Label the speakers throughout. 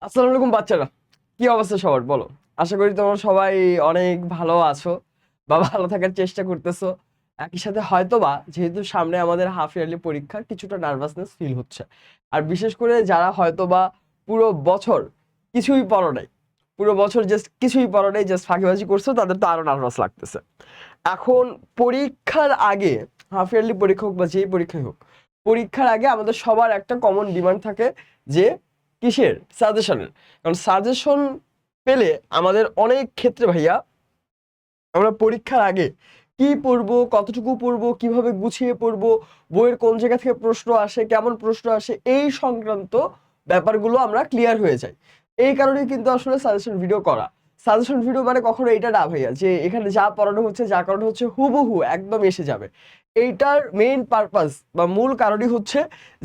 Speaker 1: আসসালামু আলাইকুম বাচ্চারা, কি অবস্থা সবার বলো। আশা করি তোমরা সবাই অনেক ভালো আছো বা ভালো থাকার চেষ্টা করতেছো। একই সাথে হয়তোবা যেহেতু সামনে আমাদের হাফ ইয়ারলি পরীক্ষা, কিছুটা নার্ভাসনেস ফিল হচ্ছে। আর বিশেষ করে যারা হয়তোবা পুরো বছর কিছুই পড়ো নাই, পুরো বছর জাস্ট কিছুই পড়ো নাই, জাস্ট ফাঁকিবাজি করছো, তাদের তো আরো নার্ভাস লাগতেছে। এখন পরীক্ষার আগে, হাফ ইয়ারলি পরীক্ষা হোক বা যেই পরীক্ষাই হোক, পরীক্ষার আগে আমাদের সবার একটা কমন ডিমান্ড থাকে যে কিসের? সাজেশনের। কারণ সাজেশন পেলে আমাদের অনেক ক্ষেত্রে ভাইয়া আমরা পরীক্ষার আগে কি পড়বো, কতটুকু পড়বো, কিভাবে গুছিয়ে পড়বো, বইয়ের কোন জায়গা থেকে প্রশ্ন আসে, কেমন প্রশ্ন আসে, এই সংক্রান্ত ব্যাপারগুলো আমরা ক্লিয়ার হয়ে যাই। এই কারণেই কিন্তু আসলে সাজেশন ভিডিও করা। সাজেশন ভিডিও মানে কখনো এটা না ভাইয়া যে এখানে যা পড়ানো হচ্ছে, যা করানো হচ্ছে হুবহু একদম এসে যাবে। এইটার মেইন পারপাস বা মূল কারণই হচ্ছে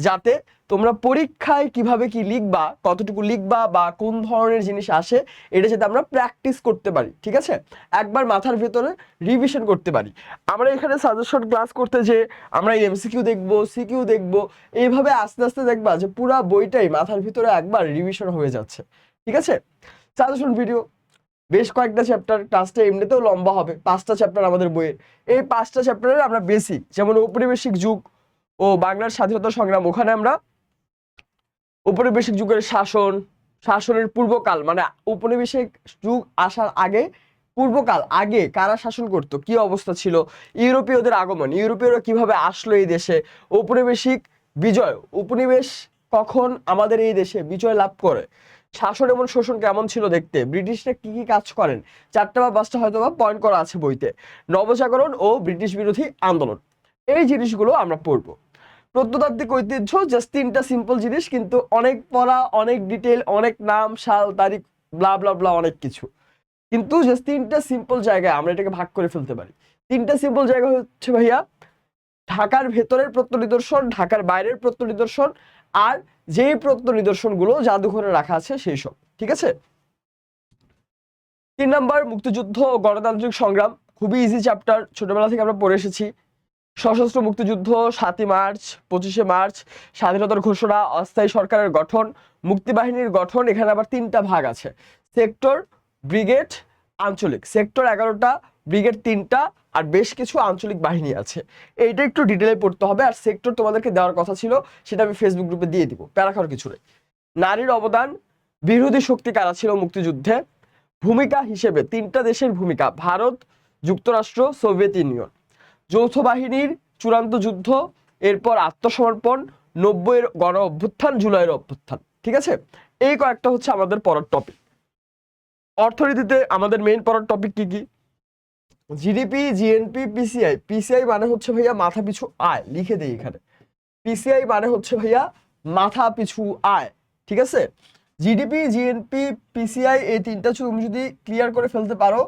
Speaker 1: যাতে তোমরা পরীক্ষায় কিভাবে কি লিখবা, কতটুকু লিখবা বা কোন ধরনের জিনিস আসে, এটা যাতে আমরা প্র্যাকটিস করতে পারি। ঠিক আছে, একবার মাথার ভেতরে রিভিশন করতে পারি। আমরা এখানে সাজেশন ক্লাস করতে যে আমরা এমসিকিউ দেখবো, সিকিউ দেখবো, এইভাবে আস্তে আস্তে দেখবা যে পুরা বইটাই মাথার ভিতরে একবার রিভিশন হয়ে যাচ্ছে। ঠিক আছে, সাজেশন ভিডিও বেশ কয়েকটা চ্যাপ্টার, ক্লাসটা এমনিতেও লম্বা হবে, 5টা চ্যাপ্টার আমাদের বইয়ের। এই 5টা চ্যাপ্টারের আমরা বেসিক, যেমন ঔপনিবেশিক যুগ ও বাংলার স্বাধীনতা সংগ্রাম, ওখানে আমরা ঔপনিবেশিক যুগের শাসন, শাসনের পূর্বকাল মানে ঔপনিবেশিক যুগ আসার আগে, পূর্বকাল আগে কারা শাসন করত, কি অবস্থা ছিল, ইউরোপীয়দের আগমন, ইউরোপীয়রা কিভাবে আসলো এই দেশে, ঔপনিবেশিক বিজয়, উপনিবেশ কখন আমাদের এই দেশে বিজয় লাভ করে, শাসন এবং শোষণ কেমন ছিল দেখতে, ব্রিটিশরা কি কি কাজ করেন, 4টা বা 5টা হয়তো বা পয়েন্ট করা আছে বইতে, নবজাগরণ ও ব্রিটিশ বিরোধী আন্দোলন, এই জিনিসগুলো আমরা পড়বো। প্রত্নতাত্ত্বিক ঐতিহ্য জাস্ট 3টা সিম্পল জিনিস, কিন্তু অনেক পড়া, অনেক ডিটেল, অনেক নাম, সাল, তারিখ, ব্লা ব্লা ব্লা, অনেক কিছু। কিন্তু জাস্ট 3টা সিম্পল জায়গায় আমরা এটাকে ভাগ করে ফেলতে পারি। 3টা সিম্পল জায়গা হচ্ছে ভাইয়া ঢাকার ভেতরের প্রত্ন নিদর্শন, ঢাকার বাইরের প্রত্ন নিদর্শন, আর যেই প্রত্ন নিদর্শনগুলো জাদুঘরে রাখা আছে সেই সব। ঠিক আছে, 3 নাম্বার মুক্তিযুদ্ধ ও গণতান্ত্রিক সংগ্রাম, খুবই ইজি চ্যাপ্টার, ছোটবেলা থেকে আমরা পড়ে এসেছি। সশস্ত্র মুক্তিযুদ্ধ, 7ই মার্চ, 25শে মার্চ, স্বাধীনতার ঘোষণা, অস্থায়ী সরকারের গঠন, মুক্তিবাহিনীর গঠন। এখানে আবার 3টা ভাগ আছে, সেক্টর, ব্রিগেড, আঞ্চলিক। সেক্টর 11টা, ব্রিগেড 3টা, আর বেশ কিছু আঞ্চলিক বাহিনী আছে। এইটা একটু ডিটেলে পড়তে হবে। আর সেক্টর তোমাদেরকে দেওয়ার কথা ছিল, সেটা আমি ফেসবুক গ্রুপে দিয়ে দিব, প্যারা খাওয়ার কিছু নেই। নারীর অবদান, বিরোধী শক্তি কারা ছিল মুক্তিযুদ্ধে, ভূমিকা হিসেবে 3টা দেশের ভূমিকা, ভারত, যুক্তরাষ্ট্র, সোভিয়েত ইউনিয়ন, যৌথ বাহিনীর চূড়ান্ত যুদ্ধ, এরপর আত্মসমর্পণ, 90-এর গণ অভ্যুত্থান, জুলাইয়ের অভ্যুত্থান। ঠিক আছে, এই কয়েকটা হচ্ছে আমাদের পড়ার টপিক। অর্থনীতিতে আমাদের মেইন পড়ার টপিক কি কি? GDP, GNP, PCI. পিসিআই মানে হচ্ছে ভাইয়া মাথা পিছু আয়, লিখে দেই এখানে। পিসিআই মানে হচ্ছে ভাইয়া মাথা পিছু আয়। ঠিক আছে, জিডিপি, জিএনপি, পিসিআই, এই 3টা তুমি যদি ক্লিয়ার করে ফেলতে পারো,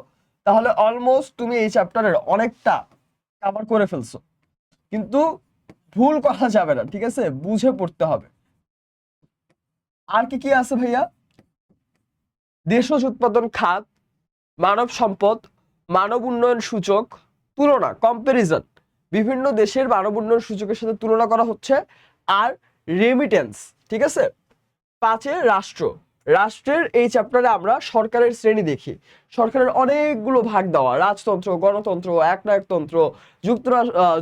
Speaker 1: তাহলে অলমোস্ট তুমি এই চ্যাপ্টারের অনেকটা কভার করে ফেলছো। কিন্তু ভুল করা যাবে না, ঠিক আছে, বুঝে পড়তে হবে। আর কি কি আছে ভাইয়া? দেশজ উৎপাদন খাত, মানব সম্পদ, মানব উন্নয়ন সূচক, তুলনা, কম্পারিজন, বিভিন্ন দেশের মানব উন্নয়ন সূচকের সাথে তুলনা করা হচ্ছে। আর রেমিটেন্স। ঠিক আছে, 5-এ রাষ্ট্র, রাষ্ট্রের এই চ্যাপ্টারে আমরা সরকারের শ্রেণী দেখি। সরকারের অনেকগুলো ভাগ দেওয়া, রাজতন্ত্র, গণতন্ত্র, একনায়কতন্ত্র,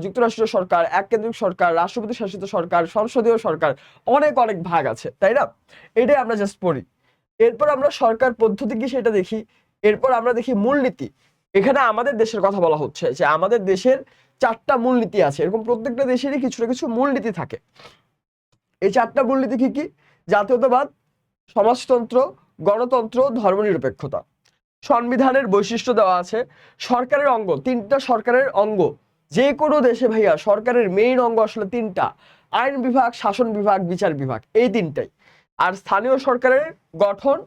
Speaker 1: যুক্তরাষ্ট্র সরকার, এককেন্দ্রিক সরকার, রাষ্ট্রপতি শাসিত সরকার, সংসদীয় সরকার, অনেক অনেক ভাগ আছে, তাই না? এটাই আমরা জাস্ট পড়ি। এরপর আমরা সরকার পদ্ধতি কি সেটা দেখি। এরপর আমরা দেখি মূলনীতি। এখানে আমাদের দেশের কথা বলা হচ্ছে যে আমাদের দেশের 4টা মূলনীতি আছে, এরকম প্রত্যেকটা দেশেরই কিছু না কিছু মূলনীতি থাকে। এই 4টা মূলনীতি কি কি? জাতীয়তাবাদ, সমাজতন্ত্র, গণতন্ত্র, ধর্মনিরপেক্ষতা। সংবিধানের বৈশিষ্ট্য দেওয়া আছে। সরকারের অঙ্গ, 3টা সরকারের অঙ্গ। যে কোনো দেশে ভাইয়া সরকারের মেইন অঙ্গ আসলে 3টা, আইন বিভাগ, শাসন বিভাগ, বিচার বিভাগ, এই 3টাই। আর স্থানীয় সরকারের গঠন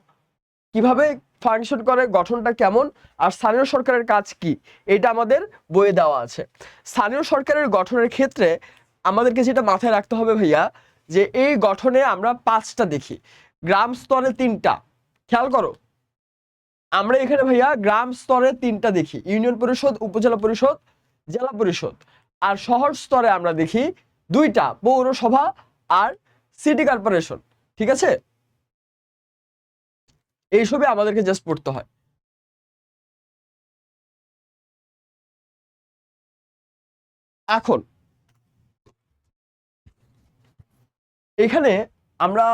Speaker 1: কিভাবে ফাংশন করে, গঠনটা কেমন, আর স্থানীয় সরকারের কাজ কি, এটা আমাদের বইয়ে দেওয়া আছে। স্থানীয় সরকারের গঠনের ক্ষেত্রে আমাদেরকে যেটা মাথায় রাখতে হবে ভাইয়া, যে এই গঠনে আমরা 5টা দেখি, গ্রাম স্তরে 3টা। খেয়াল করো, আমরা এখানে ভাইয়া গ্রাম স্তরে 3টা দেখি, ইউনিয়ন পরিষদ, উপজেলা পরিষদ, জেলা পরিষদ। আর শহর স্তরে আমরা দেখি 2টা, পৌরসভা আর সিটি কর্পোরেশন। ঠিক আছে, এইসবই আমাদেরকে জাস্ট পড়তে হয়। এখন এখানে আমরা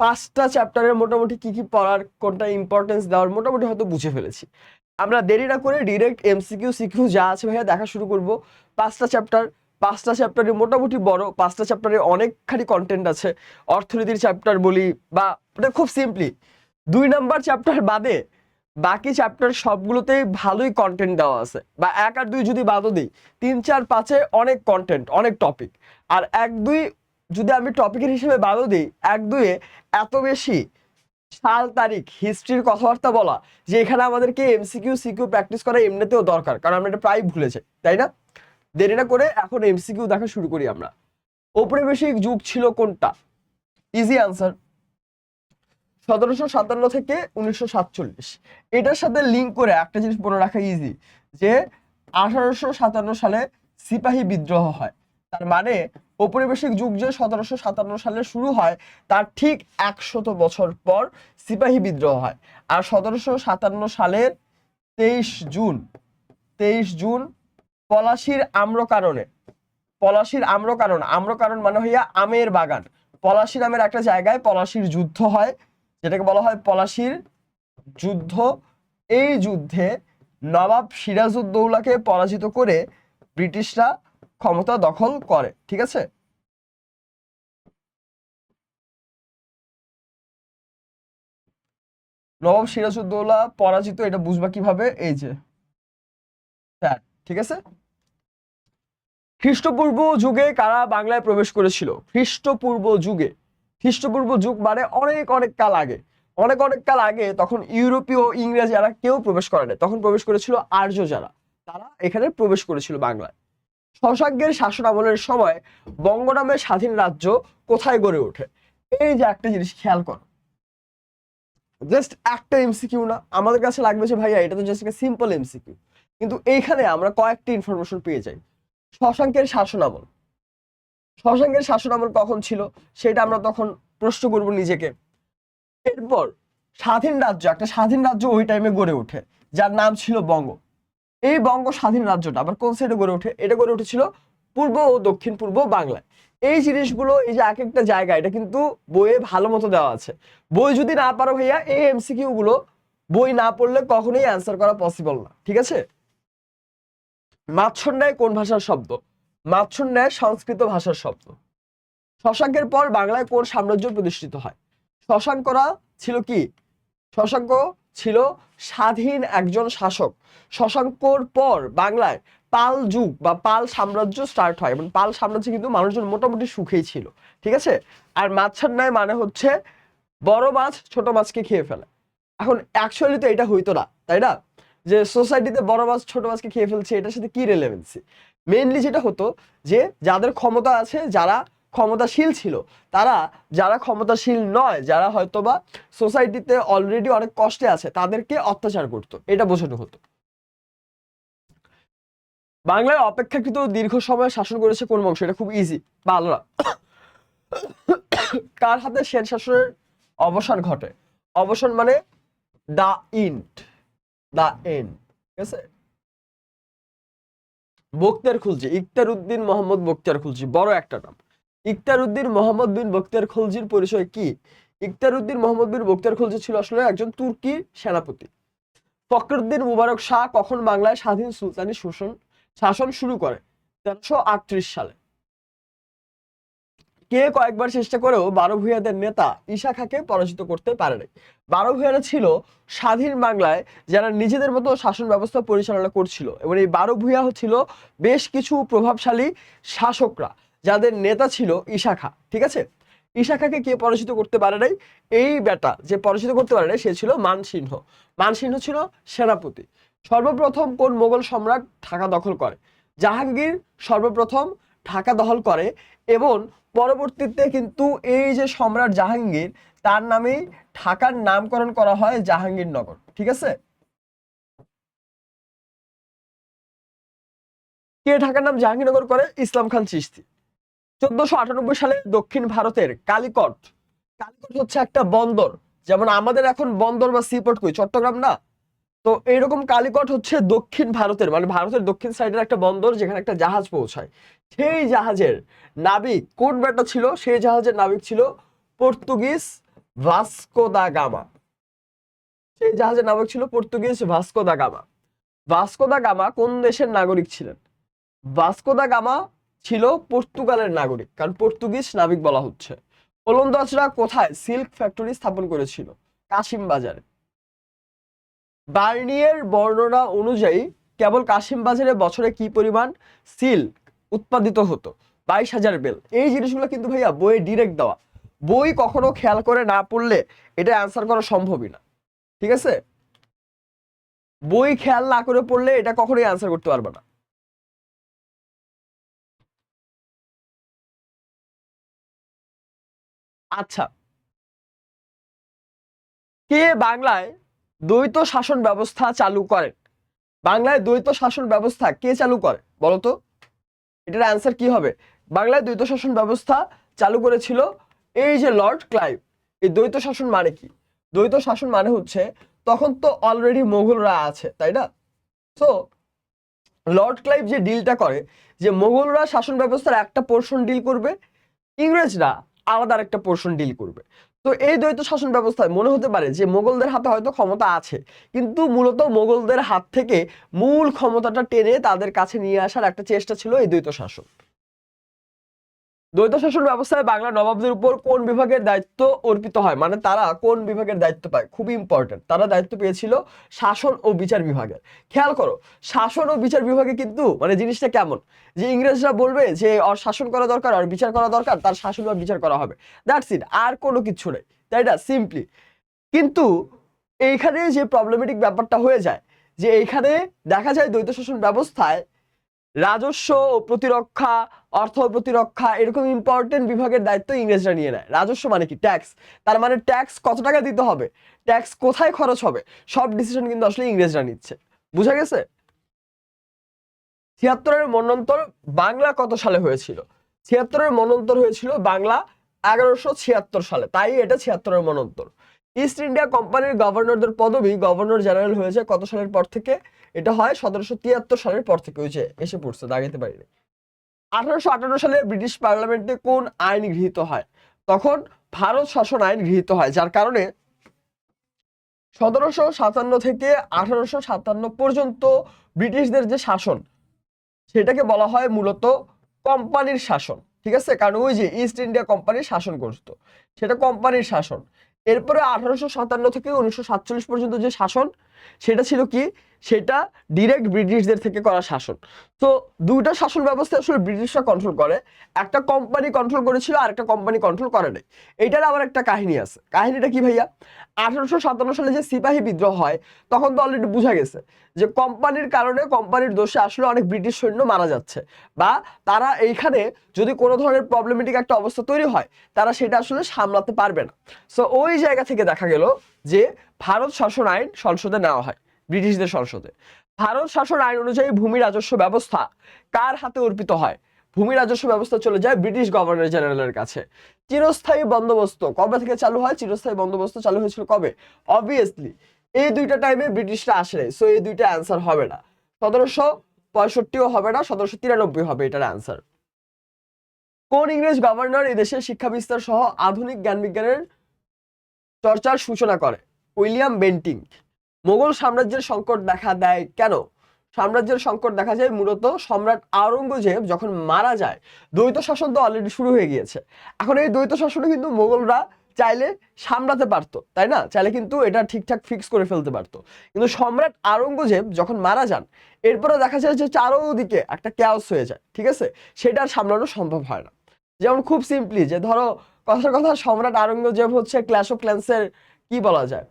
Speaker 1: 5টা চ্যাপ্টারের মোটামুটি কি কি পড়ার, কোনটা ইম্পর্টেন্স দেওয়ার মোটামুটি হয়তো বুঝে ফেলেছি। আমরা দেরি না করে ডিরেক্ট এমসিকিউ সিকিউ যা আছে ভাইয়া দেখা শুরু করব। 5টা চ্যাপ্টার, 5টা চ্যাপ্টারে মোটামুটি বড়, 5টা চ্যাপ্টারে অনেকখানি কন্টেন্ট আছে। অর্থনীতির চ্যাপ্টার বলি বা এটা খুব সিম্পলি 2 নাম্বার চ্যাপ্টার বাদে বাকি চ্যাপ্টার সবগুলোতেই ভালোই কন্টেন্ট দেওয়া আছে, বা 1 আর 2 যদি বাদও দিই 3 4 5-এ অনেক কন্টেন্ট, অনেক টপিক। আর 1 2 যদি আমি টপিকের হিসেবে বাদও দিই 1 2-এ এত বেশি সাল তারিখ হিস্ট্রির কথাবার্তা বলা যে এখানে আমাদেরকে এমসিকিউ সিকিউ প্র্যাকটিস করা এমনিতেও দরকার, কারণ আমরা এটা প্রায় ভুলে যাই, তাই না? দেরি না করে এখন এমসিকিউ দেখা শুরু করি আমরা। ঔপনিবেশিক যুগ ছিল কোনটা? ইজি আনসার, 1757 থেকে 1947। এটার সাথে লিঙ্ক করে একটা জিনিস মনে রাখা ইজি, যে 1857 সালে সিপাহী বিদ্রোহ হয়। তার মানে ঔপনিবেশিক যুগ যে 1757 সালে শুরু হয় তার ঠিক 100 বছর পর সিপাহী বিদ্রোহ হয়। আর 1757 সালের 23 জুন পলাশীর আম্রকাননে, পলাশীর আম্রকানন, আম্রকানন মানে হইয়া আমের বাগান, পলাশী নামের একটা জায়গায় পলাশীর যুদ্ধ হয়, যেটাকে বলা হয় পলাশীর যুদ্ধ। এই যুদ্ধে নবাব সিরাজউদ্দৌলাকে পরাজিত করে ব্রিটিশরা ক্ষমতা দখল করে। ঠিক আছে, নবাব সিরাজউদ্দৌলা পরাজিত, এটা বুঝবা কিভাবে? এই যে ঠিক আছে। খ্রিস্টপূর্ব যুগে কারা বাংলায় প্রবেশ করেছিল? খ্রিস্টপূর্ব যুগে, খ্রিস্টপূর্ব যুগ মানে অনেক অনেক কাল আগে, অনেক অনেক কাল আগে। তখন ইউরোপীয় ইংরেজ যারা কেউ প্রবেশ করে না, তখন প্রবেশ করেছিল আর্য যারা, তারা এখানে প্রবেশ করেছিল বাংলায়। শশাঙ্কের শাসন আমলের সময় বঙ্গ নামের স্বাধীন রাজ্য কোথায় গড়ে ওঠে? এই যে একটা জিনিস খেয়াল করো, জাস্ট একটা এমসিকিউ না, আমাদের কাছে লাগবে যে ভাইয়া এটা তো জাস্ট একটা সিম্পল এমসিকিউ, কিন্তু এইখানে আমরা কয়েকটি ইনফরমেশন পেয়ে যাই। শশাঙ্কের শাসনামল, শশাঙ্কের শাসনামল কখন ছিল সেটা আমরা তখন প্রশ্ন করব নিজেকে। এরপর স্বাধীন রাজ্য, একটা স্বাধীন রাজ্য ওই টাইমে গড়ে ওঠে যার নাম ছিল বঙ্গ। এই বঙ্গ স্বাধীন রাজ্যটা আবার কোন সাইডে গড়ে ওঠে? এটা গড়ে উঠেছিল পূর্ব ও দক্ষিণ পূর্ব বাংলায়। এই জিনিসগুলো, এই যে এক একটা জায়গা, এটা কিন্তু বইয়ে ভালো মতো দেওয়া আছে। বই যদি না পারো ভাইয়া, এই এমসিকিউ গুলো বই না পড়লে কখনোই অ্যান্সার করা পসিবল না। ঠিক আছে, মাৎসন্যায় কোন ভাষার শব্দ? মাৎসন্যায় সংস্কৃত ভাষার শব্দ। শশাঙ্কের পর বাংলায় কোন সাম্রাজ্য প্রতিষ্ঠিত হয়? শশাঙ্করা ছিল কি? শশাঙ্ক ছিল স্বাধীন একজন শাসক। শশাঙ্কর পর বাংলায় পাল যুগ বা পাল সাম্রাজ্য স্টার্ট হয়, এবং পাল সাম্রাজ্যে কিন্তু মানুষজন মোটামুটি সুখেই ছিল। ঠিক আছে, আর মাছছান্নায় মানে হচ্ছে বড় মাছ ছোট মাছকে খেয়ে ফেলে। এখন অ্যাকচুয়ালি তো এটা হইতো না, তাই না? যে সোসাইটিতে বড় মাছ ছোট মাছকে খেয়ে ফেলছে, এটার সাথে কি রেলেভেন্সি? মেইনলি যেটা হতো যে যাদের ক্ষমতা আছে, যারা ক্ষমতাশীল ছিল, তারা যারা ক্ষমতাশীল নয়, যারা হয়তোবা সোসাইটিতে অলরেডি অনেক কষ্টে আছে, তাদেরকে অত্যাচার করতো, এটা বোঝানো হতো। বাংলায় অপেক্ষাকৃত দীর্ঘ সময় শাসন করেছে কোন বংশ? এটা খুব ইজি, পালরা। কার হাতে সেন শাসনের অবসান ঘটে? অবসান মানে দা ইন্ড, দা এন্ড। ঠিক আছে, বখতিয়ার খুলজি, ইখতিয়ার উদ্দিন মোহাম্মদ বখতিয়ার খুলজি, বড় একটা নাম। ইখতিয়ার উদ্দিন মোহাম্মদ বিন বখতিয়ার খলজির পরিচয় কি? ইখতিয়ার উদ্দিন মোহাম্মদ বিন বখতিয়ার খলজি ছিল আসলে একজন তুর্কি সেনাপতি। ফখরুদ্দিন মুবারক শাহ কখন বাংলায় স্বাধীন সুলতানি শাসন শুরু করে? 1338 সালে। কে কয়েকবার চেষ্টা করেও বারো ভূঁইয়াদের নেতা ঈশা খাঁকে পরাজিত করতে পারে নাই? বারো ভূঁইয়ারা ছিল স্বাধীন বাংলায় যারা নিজেদের মতো শাসন ব্যবস্থা পরিচালনা করছিল, এবং এই বারো ভূঁইয়া ছিল বেশ কিছু প্রভাবশালী শাসকরা যাদের নেতা ছিল ঈশা খাঁ। ঠিক আছে, ঈশা খাঁকে কে পরাজিত করতে পারে নাই? এই বেটা যে পরাজিত করতে পারে নাই সে ছিল মানসিংহ। মানসিংহ ছিল সেনাপতি। সর্বপ্রথম কোন মোগল সম্রাট ঢাকা দখল করে? জাহাঙ্গীর সর্বপ্রথম ঢাকা দখল করে, এবং পরবর্তীতে কিন্তু এই যে সম্রাট জাহাঙ্গীর, তার নামেই ঢাকার নামকরণ করা হয় জাহাঙ্গীরনগর। ঠিক আছে, কে ঢাকার নাম জাহাঙ্গীরনগর করে? ইসলাম খান চিশতি। 1498 সালে দক্ষিণ ভারতের কালিকট, কালিকট হচ্ছে একটা বন্দর যেমন আমাদের এখন বন্দর বা সিপোর্ট কই, চট্টগ্রাম না? তো এইরকম কালিকট হচ্ছে দক্ষিণ ভারতের, মানে ভারতের দক্ষিণ সাইডের একটা বন্দর যেখানে একটা জাহাজ পৌঁছায়। সেই জাহাজের নাবিক কোন বেটা ছিল? সেই জাহাজের নাবিক ছিল পর্তুগিজ ভাস্কো দা গামা। সেই জাহাজের নাবিক ছিল Portuguese Vasco da Gama. Vasco da Gama কোন দেশের নাগরিক ছিলেন? ভাস্কো দা গামা ছিল পর্তুগালের নাগরিক, কারণ পর্তুগিজ নাবিক বলা হচ্ছে। ওলন্দাজরা কোথায় সিল্ক ফ্যাক্টরি স্থাপন করেছিল? কাশিম বাজারে। বার্নিয়ের বর্ণনা অনুযায়ী কেবল কাশিম বাজারে বছরে কি পরিমাণ সিল্ক উৎপাদিত হতো? 22,000 বেল। এই জিনিসগুলো কিন্তু ভাইয়া বইয়ে ডিরেক্ট দেওয়া, বই কখনো খেয়াল করে না পড়লে এটা অ্যান্সার করা সম্ভবই না, ঠিক আছে? বই খেয়াল না করে পড়লে এটা কখনোই অ্যান্সার করতে পারবে না। আচ্ছা, কে বাংলায় দ্বৈত শাসন ব্যবস্থা চালু করেন? বাংলায় দ্বৈত শাসন ব্যবস্থা কে চালু করে বলতো? এটার অ্যান্সার কি হবে? বাংলায় দ্বৈত শাসন ব্যবস্থা চালু করেছিল এই যে লর্ড ক্লাইভ। এই দ্বৈত শাসন মানে কি? দ্বৈত শাসন মানে হচ্ছে তখন তো অলরেডি মোগলরা আছে, তাই না? তো লর্ড ক্লাইভ যে ডিলটা করে, যে মোগলরা শাসন ব্যবস্থার একটা পোর্শন ডিল করবে, ইংরেজরা আলাদা একটা পোর্শন ডিল করবে। তো এই দ্বৈত শাসন ব্যবস্থায় মনে হতে পারে যে মোগলদের হাতে হয়তো ক্ষমতা আছে, কিন্তু মূলত মোগলদের হাত থেকে মূল ক্ষমতাটা টেনে তাদের কাছে নিয়ে আসার একটা চেষ্টা ছিল এই দ্বৈত শাসন। দ্বৈত শাসন ব্যবস্থায় বাংলা নবাবদের উপর কোন বিভাগের দায়িত্ব অর্পিত হয়? মানে তারা কোন বিভাগের দায়িত্ব পায়? খুবই ইম্পর্টেন্ট, তারা দায়িত্ব পেয়েছিল শাসন ও বিচার বিভাগের। খেয়াল করো, শাসন ও বিচার বিভাগে কিন্তু মানে জিনিসটা কেমন, যে ইংরেজরা বলবে যে ওর শাসন করা দরকার, আর বিচার করা দরকার, তার শাসন বা বিচার করা হবে, দ্যাটস ইট, আর কোনো কিছু নেই, তাই না? সিম্পলি। কিন্তু এইখানে যে প্রবলেমেটিক ব্যাপারটা হয়ে যায়, যে এইখানে দেখা যায় দ্বৈত শাসন ব্যবস্থায় রাজস্ব ও প্রতিরক্ষা, অর্থ প্রতিরক্ষা, এরকম ইম্পর্টেন্ট বিভাগের দায়িত্ব ইংরেজরা নিয়ে নেয়। রাজস্ব মানে কি? ট্যাক্স। তার মানে ট্যাক্স কত টাকা দিতে হবে, ট্যাক্স কোথায় খরচ হবে, সব ডিসিশন কিন্তু আসলে ইংরেজরা নিচ্ছে। বুঝা গেছে? 76-এর মন্বন্তর বাংলা কত সালে হয়েছিল? 76-এর মন্বন্তর হয়েছিল বাংলা 1176 সালে, তাই এটা 76-এর মন্বন্তর। ইস্ট ইন্ডিয়া কোম্পানির গভর্নরদের পদবি গভর্নর জেনারেল হয়েছে কত সালের পর থেকে? এটা হয় 1773 সালের পর থেকে। ওই যে এসে পড়ছে, দাগাইতে পারিনি। 1858 সালে ব্রিটিশ পার্লামেন্টে কোন আইন গৃহীত হয়? তখন ভারত শাসন আইন গৃহীত হয়, যার কারণে 1757 থেকে 1857 পর্যন্ত ব্রিটিশদের যে শাসন, সেটাকে বলা হয় মূলত কোম্পানির শাসন, ঠিক আছে? কারণ ওই যে ইস্ট ইন্ডিয়া কোম্পানি শাসন করতো, সেটা কোম্পানির শাসন। এরপরে 1857 থেকে 1947 পর্যন্ত যে শাসন, সেটা ছিল কি? সেটা ডিরেক্ট ব্রিটিশদের থেকে করা শাসন। তো দুইটা শাসন ব্যবস্থা আসলে ব্রিটিশরা কন্ট্রোল করে, একটা কোম্পানি কন্ট্রোল করেছিল আর একটা কোম্পানি কন্ট্রোল করে নাই। এটার আবার একটা কাহিনী আছে। কাহিনীটা কি ভাইয়া? 1857 সালে যে সিপাহী বিদ্রোহ হয়, তখন তো অলরেডি বোঝা গেছে যে কোম্পানির কারণে, কোম্পানির দোষে আসলে অনেক ব্রিটিশ সৈন্য মারা যাচ্ছে, বা তারা এইখানে যদি কোনো ধরনের প্রবলেমেটিক একটা অবস্থা তৈরি হয়, তারা সেটা আসলে সামলাতে পারবে না। সো ওই জায়গা থেকে দেখা গেল যে ভারত শাসন আইন সংসদে নেওয়া হয়, ব্রিটিশদের সংসদে। ভারত শাসন আইন অনুযায়ী ভূমি রাজস্ব ব্যবস্থা কার হাতে অর্পিত হয়? ভূমি রাজস্ব ব্যবস্থা চলে যায় ব্রিটিশ গভর্নর জেনারেলের কাছে। চিরস্থায়ী বন্দোবস্ত কবে থেকে চালু হয়? চিরস্থায়ী বন্দোবস্ত চালু হয়েছিল কবে? অবভিয়াসলি এই দুইটা টাইমে ব্রিটিশরা আসলে, সো এই দুইটা অ্যান্সার হবে না। 1765ও হবে না, 1793 হবে এটার অ্যান্সার। কোন ইংরেজ গভর্নর এই দেশের শিক্ষা বিস্তার সহ আধুনিক জ্ঞান বিজ্ঞানের চর্চার সূচনা করে? William Bentinck. মোগল সাম্রাজ্যের সংকট দেখা দেয় কেন? সাম্রাজ্যের সংকট দেখা যায় মূলত সম্রাট আওরঙ্গজেব যখন মারা যায়। দ্বৈত শাসন তো অলরেডি শুরু হয়ে গিয়েছে, এখন এই দ্বৈত শাসনে কিন্তু মোগলরা চাইলে সামলাতে পারতো, তাই না? চাইলে কিন্তু এটা ঠিকঠাক ফিক্স করে ফেলতে পারতো। কিন্তু সম্রাট আওরঙ্গজেব যখন মারা যান, এরপরে দেখা যায় যে চারোদিকে একটা ক্যাওস হয়ে যায়, ঠিক আছে? সেটা আর সামলানো সম্ভব হয় না। যেমন খুব সিম্পলি, যে ধরো কথার কথা, সম্রাট আওরঙ্গজেব হচ্ছে ক্ল্যাশ অফ ক্ল্যান্সের কি বলা যায়,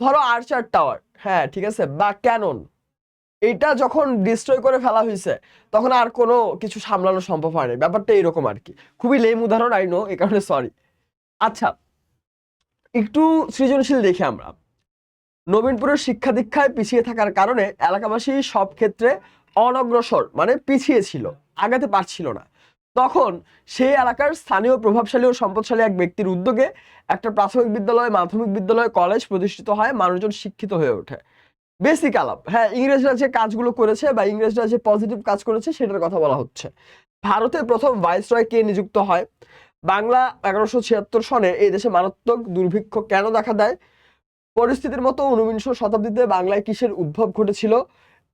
Speaker 1: ধরো আর্চার টাওয়ার, হ্যাঁ ঠিক আছে, বা ক্যানন, এইটা যখন ডিস্ট্রয় করে ফেলা হয়েছে, তখন আর কোনো কিছু সামলানো সম্ভব হয়নি। ব্যাপারটা এরকম আর কি। খুবই লেম উদাহরণ, আই নো, এই কারণে সরি। আচ্ছা, একটু সৃজনশীল দেখি আমরা। নবীনপুরের শিক্ষা দীক্ষায় পিছিয়ে থাকার কারণে এলাকাবাসী সব ক্ষেত্রে অনগ্রসর, মানে পিছিয়ে ছিল, আগাতে পারছিল না। তখন সেই এলাকার স্থানীয় প্রভাবশালী ও সম্পদশালী এক ব্যক্তির উদ্যোগে একটা প্রাথমিক বিদ্যালয়, মাধ্যমিক বিদ্যালয়, কলেজ প্রতিষ্ঠিত হয়, মানুষজন শিক্ষিত হয়ে ওঠে। বেসিক আলাপ। হ্যাঁ, ইংরেজরা যে কাজগুলো করেছে বা ইংরেজরা যে পজিটিভ কাজ করেছে সেটার কথা বলা হচ্ছে। ভারতে প্রথম ভাইসরয় কে নিযুক্ত হয়? বাংলা 1176 সনে এই দেশে মারাত্মক দুর্ভিক্ষ কেন দেখা দেয়? পরিস্থিতির মতো ঊনবিংশ শতাব্দীতে বাংলায় কিসের উদ্ভব ঘটেছিল?